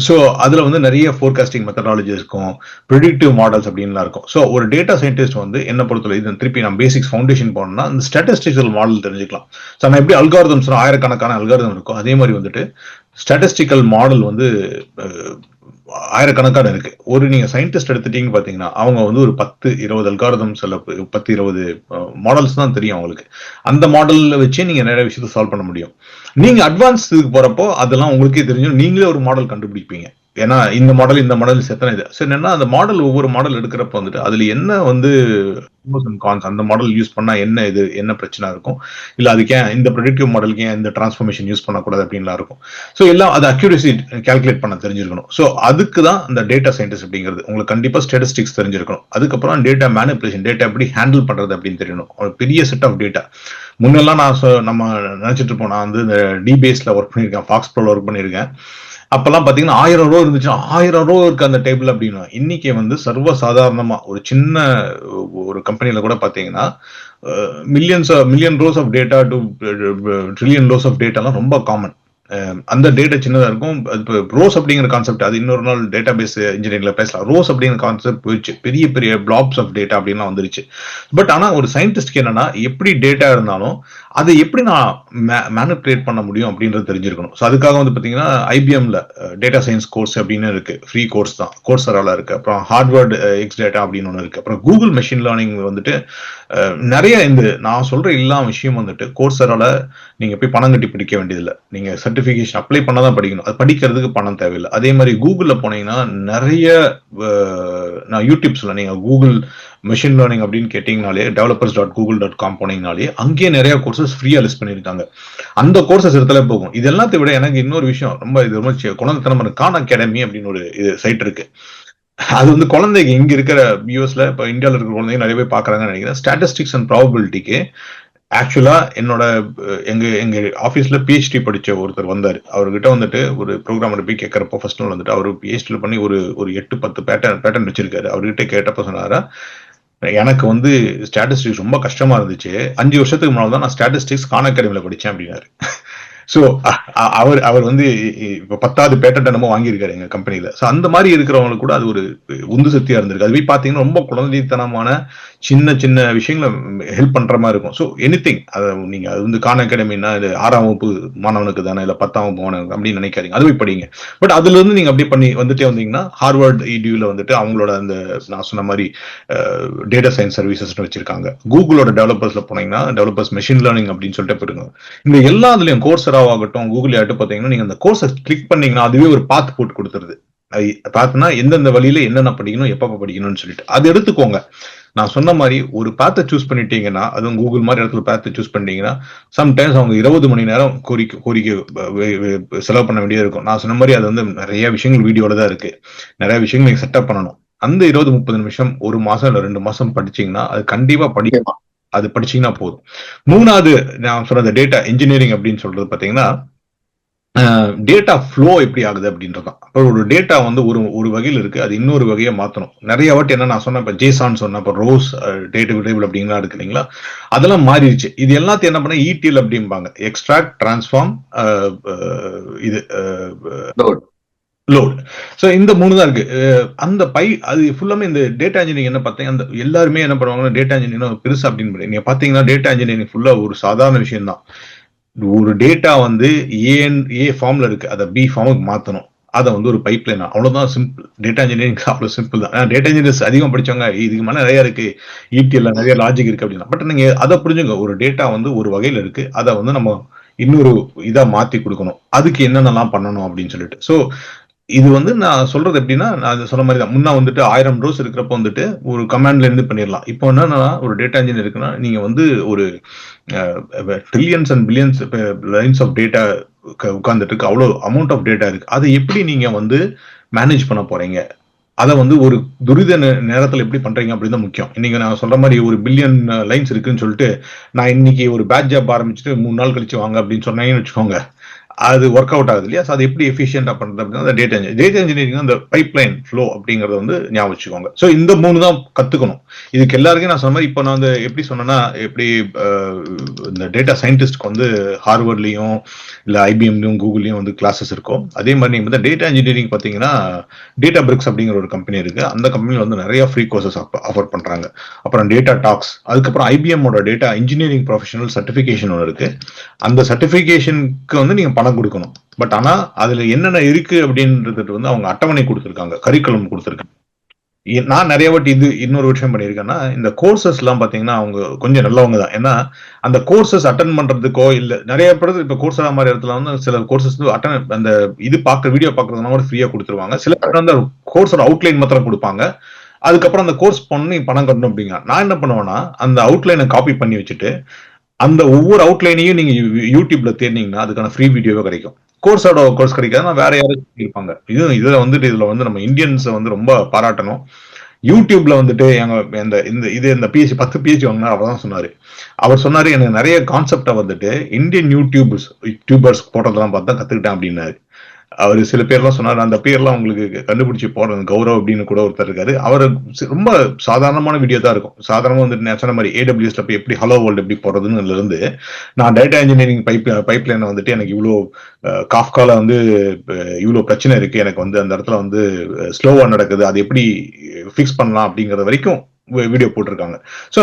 ஸோ அதுல வந்து நிறைய ஃபோர்காஸ்டிங் மெத்தடாலஜி இருக்கும், ப்ரிடிக்டிவ் மாடல்ஸ் அப்படின்லாம் இருக்கும். ஸோ ஒரு டேட்டா சயின்டிஸ்ட் வந்து என்ன பொறுத்தவரை இது திருப்பி நம்ம பேசிக்ஸ் ஃபவுண்டேஷன் போனோம்னா இந்த ஸ்டாட்டிஸ்டிக்கல் மாடல் தெரிஞ்சுக்கலாம். ஸோ நம்ம எப்படி அல்காரிதம்ஸ் ஆயிரக்கணக்கான அல்காரிதம் இருக்கும், அதே மாதிரி வந்துட்டு ஸ்டாட்டிஸ்டிக்கல் மாடல் வந்து ஆயிரக்கணக்கான இருக்கு. ஒரு நீங்க சயின்டிஸ்ட் எடுத்துட்டீங்கன்னு பாத்தீங்கன்னா அவங்க வந்து ஒரு 10-20 அல்காரிதம்ஸ் 10-20 மாடல்ஸ் தான் தெரியும் அவங்களுக்கு. அந்த மாடல்ல வச்சு நீங்க நிறைய விஷயத்தை சால்வ் பண்ண முடியும். நீங்க அட்வான்ஸ் இதுக்கு போறப்போ அதெல்லாம் உங்களுக்கே தெரிஞ்சும் நீங்களே ஒரு மாடல் கண்டுபிடிப்பீங்க. ஏன்னா இந்த மாடல் செத்தனை இது சரி என்னன்னா அந்த மாடல் ஒவ்வொரு மாடல் எடுக்கிறப்ப வந்துட்டு அதுல என்ன வந்து கான்ஸ் அந்த மாடல் யூஸ் பண்ணா என்ன பிரச்சனை இருக்கும், இல்ல அதுக்கு ஏன் இந்த ப்ரெடிக்டிவ் மாடலுக்கு ஏன் இந்த டிரான்ஸ்ஃபர்மேஷன் யூஸ் பண்ணக்கூடாது அப்படின்லாம் இருக்கும். ஸோ எல்லாம் அது அக்யூரசி கால்குலேட் பண்ண தெரிஞ்சிருக்கணும். ஸோ அதுக்கு தான் இந்த டேட்டா சயின்டிஸ்ட் அப்படிங்கிறது. உங்களுக்கு கண்டிப்பா ஸ்டாட்டிஸ்டிக்ஸ் தெரிஞ்சிருக்கணும். அதுக்கப்புறம் டேட்டா மேனிபுலேஷன், டேட்டா எப்படி ஹேண்டில் பண்றது அப்படின்னு தெரியணும். ஒரு பெரிய செட் ஆஃப் டேட்டா. முன்னெல்லாம் நம்ம நினைச்சிட்டு இருப்போம், நான் வந்து இந்த டிபேஸ்ல ஒர்க் பண்ணியிருக்கேன், ஃபாக்ஸ் ப்ரோல ஒர்க் பண்ணியிருக்கேன். அப்பெல்லாம் பாத்தீங்கன்னா 1000 ரோ இருந்துச்சு, 1000 ரோ இருக்கு அந்த டேபிள் அப்படின்னு. இன்னைக்கு வந்து சர்வ சாதாரணமா ஒரு சின்ன ஒரு கம்பெனில கூட பாத்தீங்கன்னா million rows of data to trillion rows of டேட்டாலாம் ரொம்ப காமன். அந்த டேட்டா சின்னதா இருக்கும். ரோஸ் அப்படிங்கிற கான்செப்ட் அது இன்னொரு நாள் டேட்டா பேஸ் இன்ஜினியரிங்ல பேசலாம். ரோஸ் அப்படிங்கிற கான்செப்ட் போயிடுச்சு, பெரிய பெரிய பிளாப்ஸ் ஆஃப் டேட்டா அப்படின்லாம் வந்துருச்சு. பட் ஆனா ஒரு சயின்டிஸ்ட்க்கு என்னன்னா எப்படி டேட்டா இருந்தாலும் அதை எப்படி நான் மேனிபுலேட் பண்ண முடியும் அப்படின்றது தெரிஞ்சிருக்கணும். ஸோ அதுக்காக வந்து பாத்தீங்கன்னா ஐபிஎம்ல டேட்டா சயின்ஸ் கோர்ஸ் அப்படின்னு இருக்கு, ஃப்ரீ கோர்ஸ் தான், கோர்ஸரால இருக்கு. அப்புறம் ஹார்வர்ட் எக்ஸ் டேட்டா அப்படின்னு ஒன்று இருக்கு. அப்புறம் கூகுள் மெஷின் லேர்னிங் வந்துட்டு நிறைய இந்த நான் சொல்ற எல்லா விஷயம் வந்துட்டு கோர்ஸரால நீங்க போய் பணம் கட்டி படிக்க வேண்டியதில்லை. நீங்க சர்டிபிகேஷன் அப்ளை பண்ணாதான் படிக்கணும். அது படிக்கிறதுக்கு பணம் தேவையில்லை. அதே மாதிரி கூகுள்ல போனீங்கன்னா நிறைய நான் யூடியூப்ஸ்ல நீங்க கூகுள் மெஷின் லேர்னிங் அப்படின்னு கேட்டீங்கனாலே developers.google.com போனீங்கனாலே அங்கேயே நிறைய கோர்சஸ் ஃப்ரீயா லிஸ்ட் பண்ணிருக்காங்க. அந்த கோர்சஸ் இடத்துல போகும். இது எல்லாத்தை விட எனக்கு இன்னொரு விஷயம் ரொம்ப இது ரொம்ப குழந்தைத்தனமான கான் அகாடமி அப்படின்னு ஒரு சைட் இருக்கு. அது வந்து குழந்தைங்க இங்க இருக்கிற யூஎஸ்ல இப்ப இந்தியாவில் இருக்கிற குழந்தைங்க நிறைய பேர் பாக்குறாங்கன்னு நினைக்கிறேன். ஸ்டாட்டிஸ்டிக்ஸ் அண்ட் ப்ராபபிலிட்டிக்கு ஆக்சுவலா என்னோட எங்க ஆபீஸ்ல பிஹெச்டி படிச்ச ஒருத்தர் வந்தாரு. அவர்கிட்ட வந்துட்டு ஒரு ப்ரோக்ராம் போய் கேட்கறப்போ ஃபர்ஸ்ட் நாள் வந்துட்டு அவர் பிஹெச்டி பண்ணி ஒரு 8-10 பேட்டர்ன் வச்சிருக்காரு. அவர்கிட்ட கேட்டப்ப சொன்னாரா, எனக்கு வந்து ஸ்டாட்டிஸ்டிக்ஸ் ரொம்ப கஷ்டமா இருந்துச்சு, 5 வருஷத்துக்கு முன்னாடி தான் நான் ஸ்டாட்டிஸ்டிக்ஸ் கான் அகாடமில படிச்சேன் அப்படின்னாரு. ஸோ அவர் வந்து இப்ப 10வது பேட்டன்ட் என்னமோ வாங்கியிருக்காரு எங்க கம்பெனில. ஸோ அந்த மாதிரி இருக்கிறவங்களுக்கு கூட அது ஒரு உந்து சக்தியா இருந்திருக்கு. அது போய் பாத்தீங்கன்னா ரொம்ப குழந்தைத்தனமான சின்ன சின்ன விஷயங்களை ஹெல்ப் பண்ற மாதிரி இருக்கும். ஸோ எனிதிங் அது நீங்க அது வந்து கான் அகாடமின்னா 6ஆம் வகுப்பு மாணவனுக்கு தானே, இல்ல 10ஆம் வகுப்பு மாணவனுக்கு அப்படின்னு நினைக்காதீங்க. அது போய் படிங்க. பட் அதுல இருந்து நீங்க அப்படியே பண்ணி வந்துட்டே வந்தீங்கன்னா ஹார்வர்ட் இடியூல வந்துட்டு அவங்களோட அந்த நான் சொன்ன மாதிரி டேட்டா சயின்ஸ் சர்வீசஸ் வச்சிருக்காங்க. கூகுளோட டெவலப்பர்ஸ்ல போனீங்கன்னா டெவலப்பர்ஸ் மெஷின் லேர்னிங் அப்படின்னு சொல்லிட்டு போயிருங்க. இந்த எல்லா இதுலயும் கோர்ஸ் ஆகட்டும் கூகுள் ஆகட்டும் பாத்தீங்கன்னா நீங்க அந்த கோர்ஸை கிளிக் பண்ணீங்கன்னா அதுவே ஒரு பாத் போட்டு கொடுத்துருது. பார்த்தனா எந்தெந்த வழியில என்னென்ன படிக்கணும், எப்பப்ப படிக்கணும்னு சொல்லிட்டு அது எடுத்துக்கோங்க. நான் சொன்ன மாதிரி ஒரு பாத்தை சூஸ் பண்ணிட்டீங்கன்னா, அதுவும் கூகுள் மாதிரி இடத்துல பாத்தை சூஸ் பண்ணிட்டீங்கன்னா சம்டைம்ஸ் அவங்க 20 மணி நேரம் கோரிக்கை செலவு பண்ண வேண்டியது இருக்கும். நான் சொன்ன மாதிரி அது வந்து நிறைய விஷயங்கள் வீடியோல தான் இருக்கு. நிறைய விஷயங்கள் நீங்க செட்டப் பண்ணணும். அந்த 20-30 நிமிஷம் 1 மாசம் இல்ல 2 மாசம் படிச்சீங்கன்னா அது கண்டிப்பா படிக்கலாம். அது படிச்சீங்கன்னா போதும். 3வது நான் சொன்ன டேட்டா இன்ஜினியரிங் அப்படின்னு சொல்றது பாத்தீங்கன்னா டேட்டா ஃப்ளோ எப்படி ஆகுது அப்படின்றதான். ஒரு டேட்டா வந்து ஒரு வகையில் இருக்கு, அது இன்னொரு வகையை மாத்தணும். நிறைய வாட்டி என்ன நான் சொன்னேன், இப்ப ஜேசான் சொன்னேன், இப்ப ரோஸ் டேபிள் அப்படிங்களா இருக்கு இல்லைங்களா, அதெல்லாம் மாறிடுச்சு. இது எல்லாத்தையும் என்ன பண்ண ETL அப்படிம்பாங்க, எக்ஸ்ட்ராக்ட் டிரான்ஸ்ஃபார்ம் இது லோட். ஸோ இந்த 3 தான் இருக்கு. அந்த அது ஃபுல்லாமே இந்த டேட்டா இன்ஜினியரிங் என்ன பார்த்தீங்கன்னா அந்த எல்லாருமே என்ன பண்ணுவாங்கன்னா டேட்டா இன்ஜினியரிங் பெருசு அப்படின்னு நீங்க பாத்தீங்கன்னா டேட்டா இன்ஜினியரிங் ஃபுல்லா ஒரு சாதாரண விஷயம் தான். ஒரு டேட்டா வந்து ஏ ஃபார்ம்ல இருக்கு, அதை பி ஃபார்முக்கு மாத்தணும், அதை வந்து ஒரு பைப் லைன், அவ்வளவுதான் சிம்பிள். டேட்டா இன்ஜினியரிங் அவ்வளவு சிம்பிள் தான். டேட்டா இன்ஜினியர்ஸ் அதிகம் படிச்சவங்க இதுக்கு மேல நிறைய இருக்கு, ETL நிறைய லாஜிக் இருக்கு அப்படின்னா. பட் நீங்க அதை புரிஞ்சுங்க, ஒரு டேட்டா வந்து ஒரு வகையில இருக்கு, அதை வந்து நம்ம இன்னொரு இதா மாத்தி கொடுக்கணும், அதுக்கு என்னென்னலாம் பண்ணணும் அப்படின்னு சொல்லிட்டு. ஸோ இது வந்து நான் சொல்றது எப்படின்னா, நான் சொன்ன மாதிரி தான். முன்னா வந்துட்டு 1000 ரோஸ் இருக்கிறப்ப வந்துட்டு ஒரு கமாண்ட்ல இருந்து பண்ணிடலாம். இப்போ என்னன்னா ஒரு டேட்டா இன்ஜினியர் இருக்குன்னா நீங்க வந்து ஒரு trillions and billions lines of data உட்கார்ந்துட்டு இருக்கு, அவ்வளவு அமௌண்ட் ஆஃப் டேட்டா இருக்கு. அதை எப்படி நீங்க வந்து மேனேஜ் பண்ண போறீங்க, அதை வந்து ஒரு துரித நேரத்தில் எப்படி பண்றீங்க அப்படின்னு தான் முக்கியம். இன்னைக்கு நான் சொல்ற மாதிரி ஒரு பில்லியன் லைன்ஸ் இருக்குன்னு சொல்லிட்டு நான் இன்னைக்கு ஒரு பேட்ச் ஜாப் ஆரம்பிச்சுட்டு 3 நாள் கழிச்சு வாங்க அப்படின்னு சொன்னீங்கன்னு வச்சுக்கோங்க, அது ஒர்க் அவுட் ஆகுது இல்லையா. அது எப்படி எஃபிஷியன்டா பண்றது அப்படின்னா டேட்டா இன்ஜினியரிங் அந்த பைப் லைன் ஃப்ளோ அப்படிங்கறத வந்து ஞாபகம் வச்சுக்கோங்க. ஸோ இந்த 3 தான் கத்துக்கணும். இதுக்கு எல்லாருக்கும் நான் சொன்ன மாதிரி இப்போ நான் வந்து எப்படி சொன்னேன்னா, எப்படி இந்த டேட்டா சயின்டிஸ்ட்க்கு வந்து ஹார்வர்ட்லயும் இல்ல IBMலயும் கூகுள்லயும் வந்து கிளாஸஸ் இருக்கும். அதே மாதிரி நீங்க டேட்டா இன்ஜினியரிங் பாத்தீங்கன்னா டேட்டா பிரிக்ஸ் அப்படிங்கிற ஒரு கம்பெனி இருக்கு. அந்த கம்பெனில வந்து நிறைய ஃப்ரீ கோர்சஸ் ஆஃபர் பண்றாங்க. அப்புறம் டேட்டா டாக்ஸ், அதுக்கப்புறம் IBMோட டேட்டா இன்ஜினியரிங் ப்ரொஃபஷனல் சர்டிபிகேஷன் ஒன்று இருக்கு. அந்த சர்டிபிகேஷனுக்கு வந்து நீங்க பணம் கொடுக்கணும். பட் ஆனா அதுல என்னென்ன இருக்கு அப்படின்றது வந்து அவங்க அட்டவணை கொடுத்திருக்காங்க, கரிக்குலம் கொடுத்திருக்காங்க. நான் நிறைய வாட்டி இது இன்னொரு விஷயம் பண்ணியிருக்கேன்னா, இந்த கோர்சஸ் எல்லாம் பாத்தீங்கன்னா அவங்க கொஞ்சம் நல்லவங்க தான். ஏன்னா அந்த கோர்சஸ் அட்டன் பண்றதுக்கோ இல்ல நிறைய பேர் இப்ப கோர்ஸா மாதிரி இடத்துல வந்து சில கோர்சஸ் அட்டன் அந்த இது வீடியோ பாக்குறதுனா கூட ஃப்ரீயா கொடுத்துருவாங்க. சில பேர் வந்து கோர்ஸோட அவுட்லைன் மாத்திரம் கொடுப்பாங்க. அதுக்கப்புறம் அந்த கோர்ஸ் பண்ணி பணம் கட்டணும் அப்படிங்க. நான் என்ன பண்ணுவேன்னா அந்த அவுட்லைனை காப்பி பண்ணி வச்சுட்டு அந்த ஒவ்வொரு அவுட்லைனையும் நீங்க யூடியூப்ல தேடினீங்கன்னா அதுக்கான ஃப்ரீ வீடியோவே கிடைக்கும். கோர்ஸ் கிடைக்காது, வேற யாரும் இருப்பாங்க. இதுல வந்துட்டு இதுல வந்து நம்ம இந்தியன்ஸ் வந்து ரொம்ப பாராட்டணும். யூடியூப்ல வந்துட்டு எங்க இந்த பிஹெச்டி 10 பிஹெச்டி வாங்கினா அவர் தான் சொன்னாரு. அவர் சொன்னாரு எனக்கு நிறைய கான்செப்டை வந்துட்டு இந்தியன் யூடியூபர்ஸ் போட்டதெல்லாம் பார்த்து தான் கத்துக்கிட்டேன் அப்படின்னாரு. அவரு சில பேர்லாம் சொன்னாரு, அந்த பேர்லாம் உங்களுக்கு கண்டுபிடிச்சு போடுறது கௌரவ் அப்படின்னு கூட ஒருத்தர் இருக்காரு. அவர் ரொம்ப சாதாரணமான வீடியோ தான் இருக்கும். சாதாரணமா வந்துட்டு நான் சொன்ன மாதிரி AWSல போய் எப்படி ஹலோ வேர்ல்டு எப்படி போடுறதுன்னு இருந்து நான் டேட்டா இன்ஜினியரிங் பைப்லைனை வந்துட்டு எனக்கு இவ்வளோ காஃப்கால வந்து இவ்வளோ பிரச்சனை இருக்கு, எனக்கு வந்து அந்த இடத்துல வந்து ஸ்லோவா நடக்குது, அது எப்படி ஃபிக்ஸ் பண்ணலாம் அப்படிங்கறது வரைக்கும் வீடியோ போட்டிருக்காங்க. ஸோ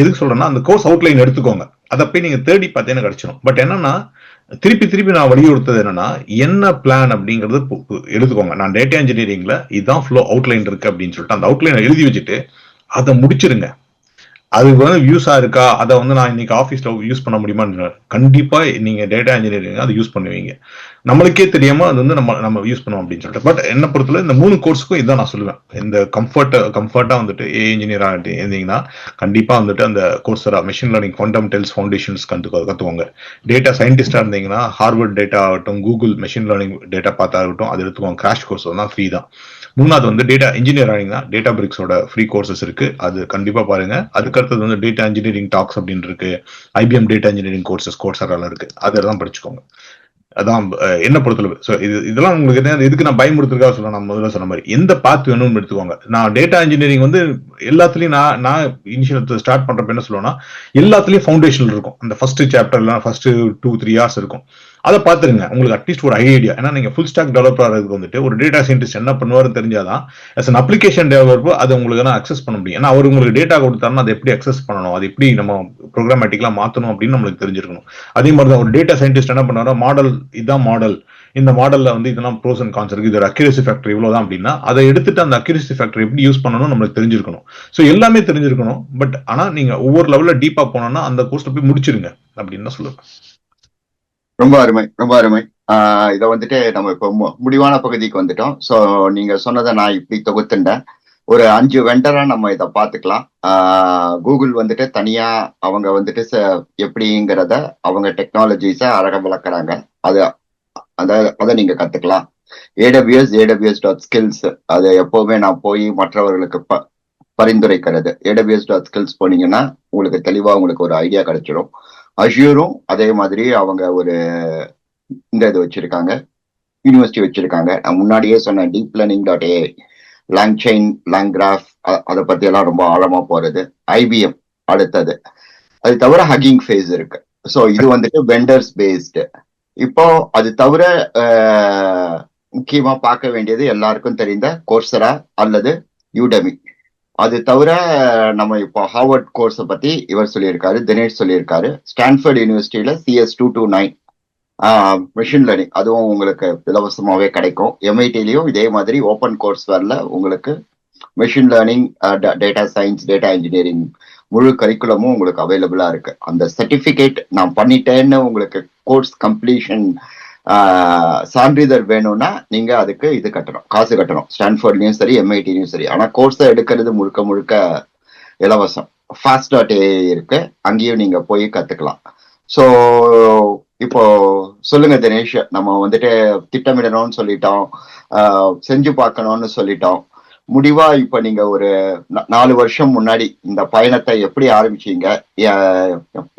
எதுக்கு சொல்றேன்னா அந்த கோர்ஸ் அவுட்லைன் எடுத்துக்கோங்க, அதை போய் நீங்க தேடி பார்த்தீங்கன்னா கிடைச்சிடும். பட் என்னன்னா திருப்பி நான் வலியுறுத்தது என்னன்னா என்ன பிளான் அப்படிங்கறது எடுத்துக்கோங்க. நான் டேட்டா இன்ஜினியரிங்ல இதுதான் ஃப்ளோ அவுட்லைன் இருக்கு அப்படின்னு சொல்லிட்டு அந்த அவுட்லைனை எழுதி வச்சுட்டு அதை முடிச்சிருங்க. அது வந்து யூஸா இருக்கா, அதை வந்து நான் இன்னைக்கு ஆஃபீஸ்ல யூஸ் பண்ண முடியுமான்னு கண்டிப்பா நீங்க டேட்டா இன்ஜினியரிங் அதை யூஸ் பண்ணுவீங்க. நம்மளுக்கே தெரியாம அது வந்து நம்ம யூஸ் பண்ணுவோம் அப்படின்னு சொல்லிட்டு. பட் என்ன பொறுத்தவரை இந்த 3 கோர்ஸுக்கும் இதான் நான் சொல்லுவேன். இந்த கம்ஃபர்ட்டா வந்துட்டு இன்ஜினியரா இருந்தீங்கன்னா கண்டிப்பா வந்துட்டு அந்த course machine learning fundamentals foundations கத்துக்கோங்க. டேட்டா சயின்டிஸ்டா இருந்தீங்கன்னா ஹார்வர்ட் டேட்டா ஆகட்டும், கூகுள் மெஷின் லேர்னிங் டேட்டா பார்த்தா ஆகட்டும், அது எடுத்துக்கோங்க. கிராஷ் கோர்ஸ் தான் ஃப்ரீ தான். 3வது வந்து டேட்டா இன்ஜினியர் ஆனீங்கன்னா டேட்டா பிரிக்ஸோட ஃப்ரீ கோர்சஸ் இருக்கு, அது கண்டிப்பா பாருங்க. அதுக்கடுத்தது வந்து டேட்டா இன்ஜினியரிங் டாக்ஸ் அப்படின்னு இருக்கு, IBM டேட்டா இன்ஜினியரிங் கோர்சஸ் கோர்ஸால இருக்கு, அதெல்லாம் படிச்சுக்கோங்க. அதான் என்ன பொறுத்தளவு. ஸோ இதெல்லாம் உங்களுக்கு என்ன இதுக்கு நான் பயமுறுத்துறதுக்காக சொல்ல, நான் முதல்ல சொன்ன மாதிரி எந்த பாத் வேணும்னு எடுத்துக்கோங்க. நான் டேட்டா இன்ஜினியரிங் வந்து எல்லாத்துலயும் நான் இனிஷியல் ஸ்டார்ட் பண்றப்ப என்ன சொல்லுவேன்னா எல்லாத்துலயும் ஃபவுண்டேஷன் இருக்கும். அந்த ஃபர்ஸ்ட் சாப்டர்ல ஃபர்ஸ்ட் 2-3 hours இருக்கும், அதை பார்த்துருங்க. உங்களுக்கு அட்லீஸ்ட் ஒரு ஐடியா. ஏன்னா நீங்க ஃபுல் ஸ்டாக் டெவலப்பர் ஆகிறதுக்கு வந்துட்டு ஒரு டேட்டா சயின்டிஸ்ட் என்ன பண்ணுவாருன்னு தெரிஞ்சாதான் as an அப்ளிகேஷன் டெவலப்பர் அதை உங்களுக்கு அக்சஸ் பண்ண முடியும். ஏன்னா அவர் உங்களுக்கு டேட்டா கொடுத்தாருன்னா அதை எப்படி அக்சஸ் பண்ணணும், அது எப்படி நம்ம ப்ரோக்ராமேட்டிக்கலா மாத்தணும் அப்படின்னு நம்மளுக்கு தெரிஞ்சிருக்கணும். அதே மாதிரி தான் ஒரு டேட்டா சயின்டிஸ்ட் என்ன பண்ணுவாரோ மாடல், இதுதான் மாடல், இந்த மாடல்ல வந்து இதெல்லாம் ப்ரோஸ் அண்ட் கான்ஸ் இருக்கு, இதோட அக்யூரசி ஃபேக்டர் இவ்வளவுதான் அப்படின்னா அதை எடுத்துட்டு அந்த அக்யூரசி ஃபேக்டர் எப்படி யூஸ் பண்ணணும் நம்மளுக்கு தெரிஞ்சிருக்கணும். ஸோ எல்லாமே தெரிஞ்சிருக்கணும். பட் ஆனா நீங்க ஒவ்வொரு லெவல்ல டீப்பா போனோம்னா அந்த கோர்ஸ்ல போய் முடிச்சிருங்க அப்படின்னு தான் சொல்லுவேன். ரொம்ப அருமை, ரொம்ப அருமை. இதை வந்துட்டு நம்ம இப்போ முடிவான பகுதிக்கு வந்துட்டோம். ஸோ நீங்க சொன்னதை நான் இப்படி தொகுத்துட்டேன். ஒரு 5 வெண்டரா நம்ம இதை பார்த்துக்கலாம். கூகுள் வந்துட்டு தனியா அவங்க வந்துட்டு எப்படிங்கிறத அவங்க டெக்னாலஜிஸை அழகா விளக்குறாங்க. அதை நீங்க கத்துக்கலாம். AWS.skills அது எப்பவுமே நான் போய் மற்றவர்களுக்கு பரிந்துரைக்கிறது. AWS.skills போனீங்கன்னா உங்களுக்கு தெளிவா உங்களுக்கு ஒரு ஐடியா கிடைச்சிடும். அஷ்யூரும் அதே மாதிரி அவங்க ஒரு இந்த இது வச்சிருக்காங்க, யூனிவர்சிட்டி வச்சிருக்காங்க. நான் முன்னாடியே சொன்னேன் deeplearning.ai, லாங்செயின், லாங்கிராஃப், அதை பத்தி எல்லாம் ரொம்ப ஆழமா போறது. IBM அடுத்தது. அது தவிர ஹக்கிங் ஃபேஸ் இருக்கு. ஸோ இது வந்துட்டு வெண்டர்ஸ் பேஸ்டு. இப்போ அது தவிர முக்கியமா பார்க்க வேண்டியது எல்லாருக்கும் தெரிந்த கோர்சரா அல்லது யூடெமி. அது தவிர நம்ம இப்போ ஹார்வர்ட் கோர்ஸை பத்தி இவர் சொல்லியிருக்காரு, தினேஷ் சொல்லியிருக்காரு. ஸ்டான்ஃபோர்ட் யூனிவர்சிட்டியில CS229 மெஷின் லேர்னிங் அதுவும் உங்களுக்கு இலவசமாவே கிடைக்கும். MITலயும் இதே மாதிரி ஓப்பன் கோர்ஸ் வரல உங்களுக்கு machine learning, data science, data engineering முழு கரிக்குலமும் உங்களுக்கு அவைலபிளா இருக்கு. அந்த சர்டிபிகேட் நான் பண்ணிட்டேன்னு உங்களுக்கு கோர்ஸ் கம்ப்ளீஷன் சான்றிதழ் வேணும்னா நீங்க அதுக்கு இது கட்டணும், காசு கட்டணும். ஸ்டான்ஃபோர்ட்லயும் சரி, MITலயும் சரி. ஆனா கோர்ஸை எடுக்கிறது முழுக்க இலவசம். fast.ai இருக்கு, அங்கேயும் நீங்க போய் கத்துக்கலாம். ஸோ இப்போ சொல்லுங்க தினேஷ், நம்ம வந்துட்டு திட்டமிடணும்னு சொல்லிட்டோம், செஞ்சு பார்க்கணும்னு சொல்லிட்டோம். முடிவா இப்ப நீங்க ஒரு 4 வருஷம் முன்னாடி இந்த பயணத்தை எப்படி ஆரம்பிச்சீங்க,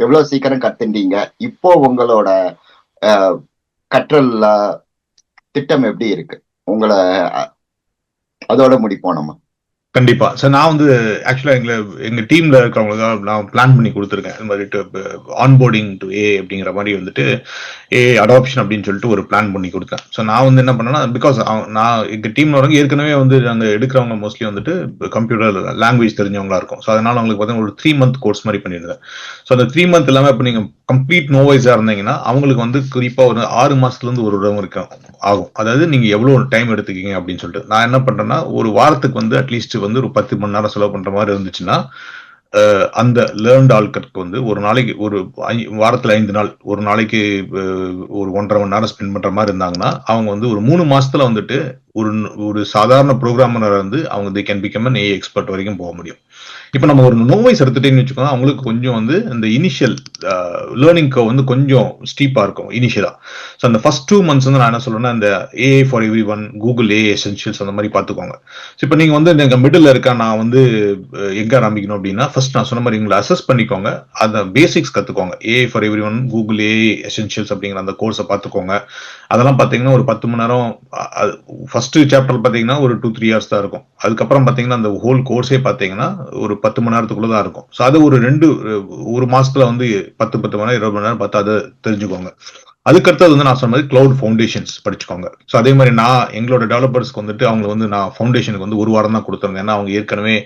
எவ்வளவு சீக்கிரம் கத்துட்டீங்க, இப்போ உங்களோட கற்றல் திட்டம் எப்படி இருக்கு, உங்களை அதோட முடிப்போம் நம்ம. கண்டிப்பா சார். நான் வந்து ஆக்சுவலா எங்க டீம்ல இருக்கிறவங்களுக்கு நான் பிளான் பண்ணி கொடுத்துருக்கேன். இந்த மாதிரி ஆன்போர்டிங் டு ஏ அப்படிங்கிற மாதிரி வந்துட்டு ஏ அடாப்ஷன் அப்படின்னு சொல்லிட்டு ஒரு பிளான் பண்ணி கொடுத்தேன். ஸோ நான் வந்து என்ன பண்ணேன்னா, பிகாஸ் நான் எங்க டீம்ல வரவங்க ஏற்கனவே வந்து நாங்கள் எடுக்கிறவங்க மோஸ்ட்லி வந்துட்டு கம்ப்யூட்டர் லாங்குவேஜ் தெரிஞ்சவங்களா இருக்கும். ஸோ அதனால அவங்களுக்கு பார்த்தீங்கன்னா ஒரு 3 month கோர்ஸ் மாதிரி பண்ணியிருந்தேன். ஸோ அந்த 3 month இல்லாமல் இப்போ நீங்க கம்ப்ளீட் நோவைஸா இருந்தீங்கன்னா அவங்களுக்கு வந்து குறிப்பா ஒரு 6 மாசத்துல இருந்து ஒரு வருடம் இருக்கும் ஆகும். அதாவது நீங்க எவ்வளவு டைம் எடுத்துக்கீங்க அப்படின்னு சொல்லிட்டு நான் என்ன பண்றேன்னா ஒரு வாரத்துக்கு வந்து அட்லீஸ்ட் வந்து ஒரு 10 மணி நேரம் செலவு பண்ற மாதிரி இருந்துச்சுன்னா அந்த லேர்ன்ட் ஆட்களுக்கு வந்து ஒரு நாளைக்கு ஒரு வாரத்துல 5 நாள் ஒரு நாளைக்கு ஒரு 1.5 மணி நேரம் ஸ்பெண்ட் பண்ற மாதிரி இருந்தாங்கன்னா அவங்க வந்து ஒரு 3 மாசத்துல வந்துட்டு ஒரு ஒரு சாதாரண ப்ரோக்ராமர் வந்து அவங்க they can become an AI expert வரைக்கும் போக முடியும். இப்போ நம்ம ஒரு நோவைஸ் எடுத்துட்டேன்னு வச்சுக்கோங்க அவங்களுக்கு கொஞ்சம் வந்து இந்த இனிஷியல் லேர்னிங் கர்வ் வந்து கொஞ்சம் ஸ்டீப்பா இருக்கும் இனிஷியலா. ஸோ அந்த ஃபர்ஸ்ட் 2 months வந்து நான் என்ன சொல்றேன்னா இந்த AI for every one, Google AI essentials அந்த மாதிரி பார்த்துக்கோங்க. ஸோ இப்போ நீங்க வந்து இந்த மிடில் இருக்கா நான் வந்து எங்க ஆரம்பிக்கணும் அப்படின்னா ஃபர்ஸ்ட் நான் சொன்ன மாதிரி உங்களை அசஸ் பண்ணிக்கோங்க, அந்த பேசிக்ஸ் கத்துக்கோங்க. AI for every one, Google AI essentials அப்படிங்கிற அந்த கோர்ஸை பார்த்துக்கோங்க. அதெல்லாம் பார்த்தீங்கன்னா ஒரு 10 மணி நேரம் ஃபர்ஸ்ட் சாப்டர் பார்த்தீங்கன்னா ஒரு 2-3 hours தான் இருக்கும். அதுக்கப்புறம் பார்த்தீங்கன்னா அந்த ஹோல் கோர்ஸே பார்த்தீங்கன்னா ஒரு 10 மணி நேரத்துக்குள்ள தான் இருக்கும். ஸோ அது ஒரு மாசத்துல வந்து 10 மணி நேரம் 20 மணி நேரம் பார்த்து அதை தெரிஞ்சுக்கோங்க. அதுக்கடுத்தது வந்து நான் சொன்ன மாதிரி கிளவுட் ஃபவுண்டேஷன்ஸ் படிச்சுக்கோங்க. ஸோ அதே மாதிரி நான் எங்களோட டெவலப்பர்ஸ்க்கு வந்துட்டு அவங்க வந்து நான் ஃபவுண்டேஷனுக்கு வந்து ஒரு வாரம் தான் கொடுத்துருந்தேன். ஏன்னா அவங்க ஏற்கனவே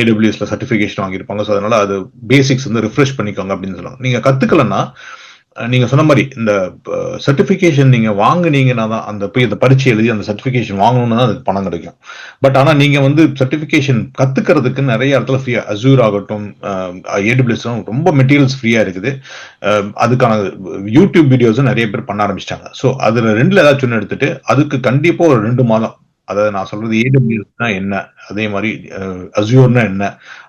AWSல சர்டிஃபிகேஷன் வாங்கியிருப்பாங்க. ஸோ அதனால அது பேசிக்ஸ் வந்து ரிஃப்ரெஷ் பண்ணிக்கோங்க அப்படின்னு சொல்லுவாங்க. நீங்க கத்துக்கலன்னா நீங்க சொன்ன மாதிரி இந்த சர்டிபிகேஷன் நீங்க வாங்குனீங்கன்னா தான் அந்த போய் அந்த பரீட்சை எழுதி அந்த சர்டிபிகேஷன் வாங்கணும்னா தான் அதுக்கு பணம் கிடைக்கும். பட் ஆனா நீங்க வந்து சர்டிபிகேஷன் கத்துக்கிறதுக்கு நிறைய இடத்துல ஃப்ரீயா அசூர் ஆகட்டும் AWS ரொம்ப மெட்டீரியல்ஸ் ஃப்ரீயா இருக்குது. அதுக்கான யூடியூப் வீடியோஸும் நிறைய பேர் பண்ண ஆரம்பிச்சிட்டாங்க. ஸோ அதுல ரெண்டுல ஏதாச்சும் ஒன்று எடுத்துட்டு அதுக்கு கண்டிப்பா ஒரு 2 மாதம், அதாவது நான் சொல்றது AWSனா என்ன, அதே மாதிரி அசூர்னா என்ன,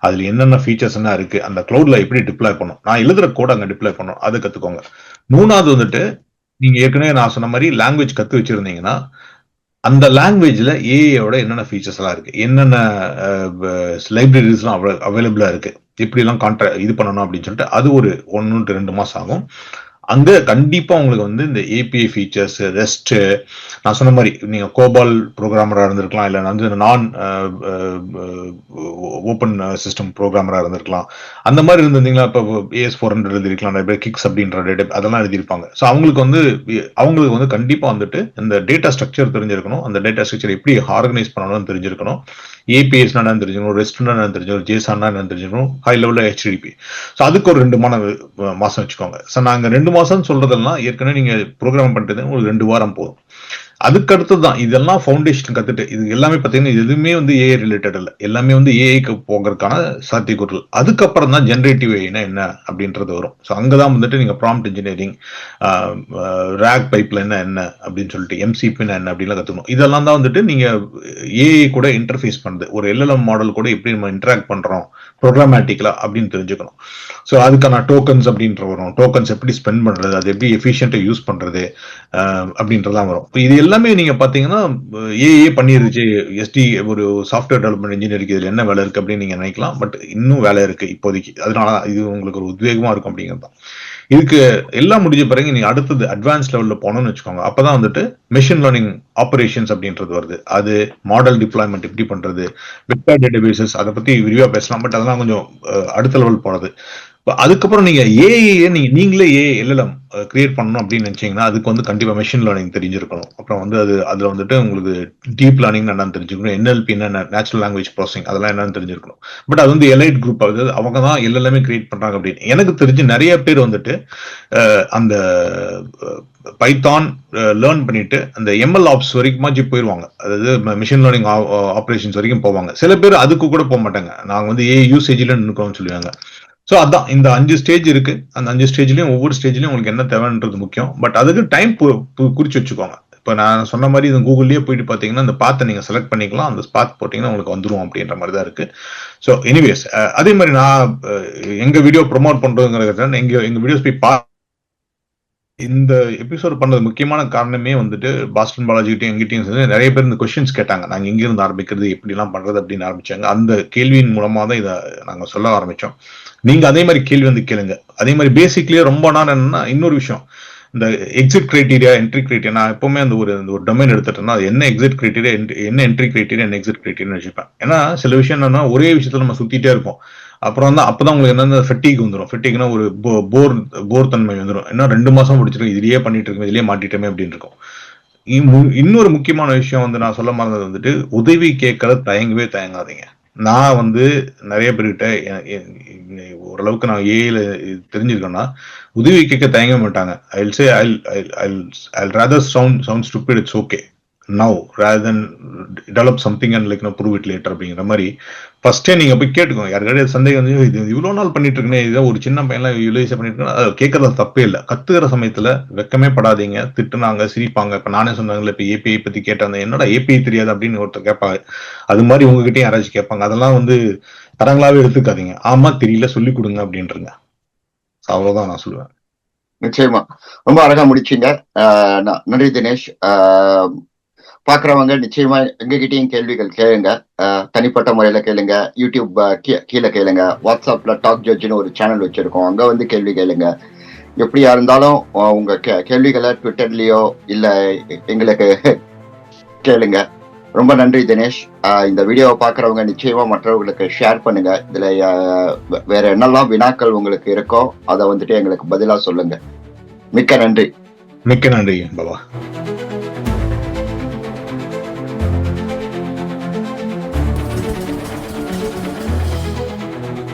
அதுல என்னென்ன ஃபீச்சர்ஸ் என்ன இருக்கு, அந்த கிளவுட்ல எப்படி டிப்ளாய் பண்ணும், நான் எழுதுற கோட் அங்க டிப்ளாய் பண்ணும், அதை கத்துக்கோங்க. 3வது வந்துட்டு நீங்க ஏற்கனவே நான் சொன்ன மாதிரி லாங்குவேஜ் கத்து வச்சிருந்தீங்கன்னா அந்த லாங்குவேஜ்ல ஏஐயோட என்னென்ன ஃபீச்சர்ஸ் எல்லாம் இருக்கு, என்னென்ன லைப்ரரிஸ் எல்லாம் அவைலபிளா இருக்கு, எப்படி எல்லாம் இது பண்ணணும் அப்படின்னு சொல்லிட்டு அது ஒரு 1 to 2 மாசம் ஆகும். அங்க கண்டிப்பா உங்களுக்கு வந்து இந்த API ஃபீச்சர்ஸ், ரெஸ்ட், நான் சொன்ன மாதிரி நீங்க கோபால் ப்ரோக்ராமரா இருந்திருக்கலாம், இல்ல வந்து நான் ஓப்பன் சிஸ்டம் ப்ரோக்ராமரா இருந்திருக்கலாம். அந்த மாதிரி இருந்திருந்தீங்களா இப்போ AS400 எழுதிருக்கலாம், நிறைய பேர் கிக்ஸ் அப்படின்ற அதெல்லாம் எழுதியிருப்பாங்க. ஸோ அவங்களுக்கு வந்து கண்டிப்பா வந்துட்டு இந்த டேட்டா ஸ்ட்ரக்சர் தெரிஞ்சிருக்கணும், அந்த டேட்டா ஸ்ட்ரக்சர் எப்படி ஆர்கனைஸ் பண்ணணும்னு தெரிஞ்சிருக்கணும், APIs என்னன்னு தெரிஞ்சுக்கணும், ரெஸ்ட் என்னன்னு தெரிஞ்சுக்கணும், JSON என்னன்னு தெரிஞ்சுக்கணும், ஹை லெவலில் HTTP. ஸோ அதுக்கு ஒரு 2 மாசம் வச்சுக்கோங்க. ஸோ நாங்க 2 மாசம் சொல்றதெல்லாம் ஏற்கனவே நீங்க ப்ரோக்ராம் பண்றது ஒரு 2 வாரம் போதும். அதுக்கு அடுத்தது தான் இதெல்லாம் ஃபவுண்டேஷன் கத்துட்டு இது எல்லாமே பார்த்தீங்கன்னா எதுவுமே வந்து AI ரிலேட்டட் இல்லை, எல்லாமே வந்து ஏஐக்கு போகிறதுக்கான சாத்தியக்கூறுகள். அதுக்கப்புறம் தான் ஜென்ரேட்டிவ் ஏஐனா என்ன அப்படின்றது வரும். ஸோ அங்கதான் வந்துட்டு நீங்க ப்ராம்ப்ட் இன்ஜினியரிங், ராக் பைப்லைன் என்ன அப்படின்னு சொல்லிட்டு MCP என்ன அப்படின்லாம் கத்துக்கணும். இதெல்லாம் தான் வந்துட்டு நீங்க ஏஐ கூட இன்டர்ஃபேஸ் பண்ணுது, ஒரு LLM மாடல் கூட எப்படி நம்ம இன்டராக்ட் பண்றோம் ப்ரோக்ராமேட்டிக்கலா அப்படின்னு தெரிஞ்சுக்கணும். ஸோ அதுக்கான டோக்கன்ஸ் அப்படின்ற வரும், டோக்கன்ஸ் எப்படி ஸ்பெண்ட் பண்றது, அது எப்படி எஃபிஷியன்ட்டா யூஸ் பண்றது அப்படின்றதான் வரும். இது எல்லாமே நீங்க பாத்தீங்கன்னா ஏஏ பண்ணிருச்சு. ஒரு சாஃப்ட்வேர் டெவலப்மெண்ட் இன்ஜினியருக்கு இதுல என்ன வேலை இருக்கு அப்படின்னு நீங்க நினைக்கலாம். பட் இன்னும் வேலை இருக்கு இப்போதைக்கு. அதனால இது உங்களுக்கு ஒரு உத்வேகமா இருக்கும் அப்படிங்கிறது தான். இதுக்கு எல்லாம் முடிஞ்ச பிறகு நீங்க அடுத்தது அட்வான்ஸ் லெவல்ல போனோம்னு வச்சுக்கோங்க. அப்பதான் வந்துட்டு மெஷின் லேர்னிங் ஆபரேஷன்ஸ் அப்படின்றது வருது. அது மாடல் டிப்ளாய்மெண்ட் எப்படி பண்றது, வெக்டார் டேட்டாபேசஸ், அதை பத்தி விரிவா பேசலாம். பட் அதெல்லாம் கொஞ்சம் அடுத்த லெவல் போனது. அதுக்கப்புறம் நீங்க ஏஐ நீங்களே LLM கிரியேட் பண்ணணும் அப்படின்னு நினைச்சீங்கன்னா அதுக்கு வந்து கண்டிப்பா மெஷின் லேர்னிங் தெரிஞ்சிருக்கணும். அப்புறம் வந்து அதுல வந்துட்டு உங்களுக்கு டீப் லேர்னிங் என்னன்னு தெரிஞ்சுக்கணும், NLP என்ன, நேச்சுரல் லாங்குவேஜ் ப்ராசஸிங், அதெல்லாம் என்னன்னு தெரிஞ்சிருக்கணும். பட் அது வந்து எலைட் குரூப் ஆகுது, அவங்க தான் எல்லாமே கிரியேட் பண்றாங்க அப்படின்னு எனக்கு தெரிஞ்சு நிறைய பேர் வந்துட்டு அந்த பைத்தான் லேர்ன் பண்ணிட்டு அந்த ML ஆப்ஸ் வரைக்குமாச்சு போயிருவாங்க, அதாவது மிஷின் லேர்னிங் ஆப்ரேஷன்ஸ் வரைக்கும் போவாங்க. சில பேர் அதுக்கு கூட போக மாட்டாங்க, நாங்க வந்து ஏஐ யூசேஜ்ல நிற்கிறோம்னு சொல்லுவாங்க. ஸோ அதான் இந்த 5 ஸ்டேஜ் இருக்கு. அந்த 5 ஸ்டேஜ்லயும் ஒவ்வொரு ஸ்டேஜ்லயும் உங்களுக்கு என்ன தேவைன்றது முக்கியம். பட் அதுக்கு டைம் குறிச்சு வச்சுக்கோங்க. இப்போ நான் சொன்ன மாதிரி இந்த கூகுள்லயே போயிட்டு பார்த்தீங்கன்னா அந்த பாத்தை நீங்க செலக்ட் பண்ணிக்கலாம், அந்த பாத் போட்டீங்கன்னா உங்களுக்கு வந்துரும் அப்படின்ற மாதிரி தான் இருக்கு. ஸோ எனிவேஸ் அதே மாதிரி நான் எங்க வீடியோ ப்ரொமோட் பண்றதுங்கிறது எங்க வீடியோஸ் போய் இந்த எபிசோட் பண்ணது முக்கியமான காரணமே வந்துட்டு பாஸ்டன் பாலாஜிகிட்டையும் எங்கிட்டையும் நிறைய பேர் இந்த கொஸ்டின்ஸ் கேட்டாங்க, நாங்க எங்க இருந்து ஆரம்பிக்கிறது, எப்படி எல்லாம் பண்றது அப்படின்னு ஆரம்பிச்சாங்க. அந்த கேள்வியின் மூலமா தான் இதை நாங்க சொல்ல ஆரம்பிச்சோம். நீங்க அதே மாதிரி கேள்வி வந்து கேளுங்க. அதே மாதிரி பேசிக்லயே ரொம்ப நாள் என்னன்னா இன்னொரு விஷயம், இந்த எக்ஸிட் கிரைட்டீரியா, என்ட்ரி கிரைட்டீரியா, நான் எப்பவுமே அந்த ஒரு டொமைன் எடுத்துட்டேன்னா அது என்ன எக்ஸிட் கிரைட்டீரியா, என்ன என்ட்ரி கிரைட்டீரியா, என்ன எக்ஸிட் கிரைட்டீரியா வச்சுப்பேன். ஏன்னா சில விஷயம் என்னன்னா ஒரே விஷயத்துல நம்ம சுத்திட்டே இருப்போம். அப்புறம் தான் அப்பதான் உங்களுக்கு என்ன ஃபெட்டிக் வந்துடும். ஃபெட்டிக்னா ஒரு போர் தன்மை வந்துடும். ஏன்னா 2 மாசம் முடிச்சிருக்கோம், இதுலயே பண்ணிட்டு இருக்கோம், இதுலயே மாட்டிட்டோமே அப்படின்னு இருக்கும். இன்னொரு முக்கியமான விஷயம் வந்து நான் சொல்ல மறந்தது வந்துட்டு உதவி கேட்கறது தயங்கவே தயங்காதீங்க. நான் வந்து நிறைய பேர்கிட்ட ஓரளவுக்கு நான் ஏஐல தெரிஞ்சிருக்கேன்னா உதவி கேட்க தயங்க மாட்டாங்க. I'll say I'll rather sound stupid, it's okay now rather than develop something and like prove it later அப்படிங்கிற மாதிரி ஃபர்ஸ்டே நீங்க போய் கேட்டுக்கோங்க. யாருக்காவது சந்தேகம் வந்து இது இவ்வளவு நாள் பண்ணிட்டு இருக்கேன், இதை ஒரு சின்ன பையன்லாம் யூலேஸ் பண்ணிட்டு இருக்கேன், அது கேட்கறது தப்பே இல்லை. கத்துக்கிற சமயத்துல வெக்கமே படாதீங்க. திட்டுனாங்க, சிரிப்பாங்க. இப்ப நானே சொன்னாங்கல்ல, இப்ப ஏபிஐ பத்தி கேட்டாங்க, என்னடா ஏபிஐ தெரியாது அப்படின்னு ஒருத்தர் கேட்பாங்க. அது மாதிரி உங்ககிட்டயும் யாராச்சும் கேட்பாங்க. அதெல்லாம் வந்து தரங்களாவே எடுத்துக்காதீங்க. ஆமா தெரியல சொல்லி கொடுங்க அப்படின்றங்க. அவ்வளவுதான் நான் சொல்லுவேன். நிச்சயமா ரொம்ப அழகா முடிச்சீங்க. நன்றி தினேஷ். பாக்குறவங்க நிச்சயமா எங்ககிட்டயும் கேள்விகள் கேளுங்க. தனிப்பட்ட முறையில கேளுங்க, யூடியூப் கீழே கேளுங்க, வாட்ஸ்அப்ல டாக் ஜட்ஜ்னு ஒரு சேனல் வச்சிருக்கோம், அங்க வந்து கேள்வி கேளுங்க. எப்படியா இருந்தாலும் உங்க கேள்விகளை ட்விட்டர்லயோ இல்ல எங்களுக்கு கேளுங்க. ரொம்ப நன்றி தினேஷ். இந்த வீடியோவை பாக்குறவங்க நிச்சயமா மற்றவர்களுக்கு ஷேர் பண்ணுங்க. இதுல வேற என்னெல்லாம் வினாக்கள் உங்களுக்கு இருக்கோ அதை வந்துட்டு எங்களுக்கு பதிலா சொல்லுங்க. மிக்க நன்றி. மிக்க நன்றி பாபா.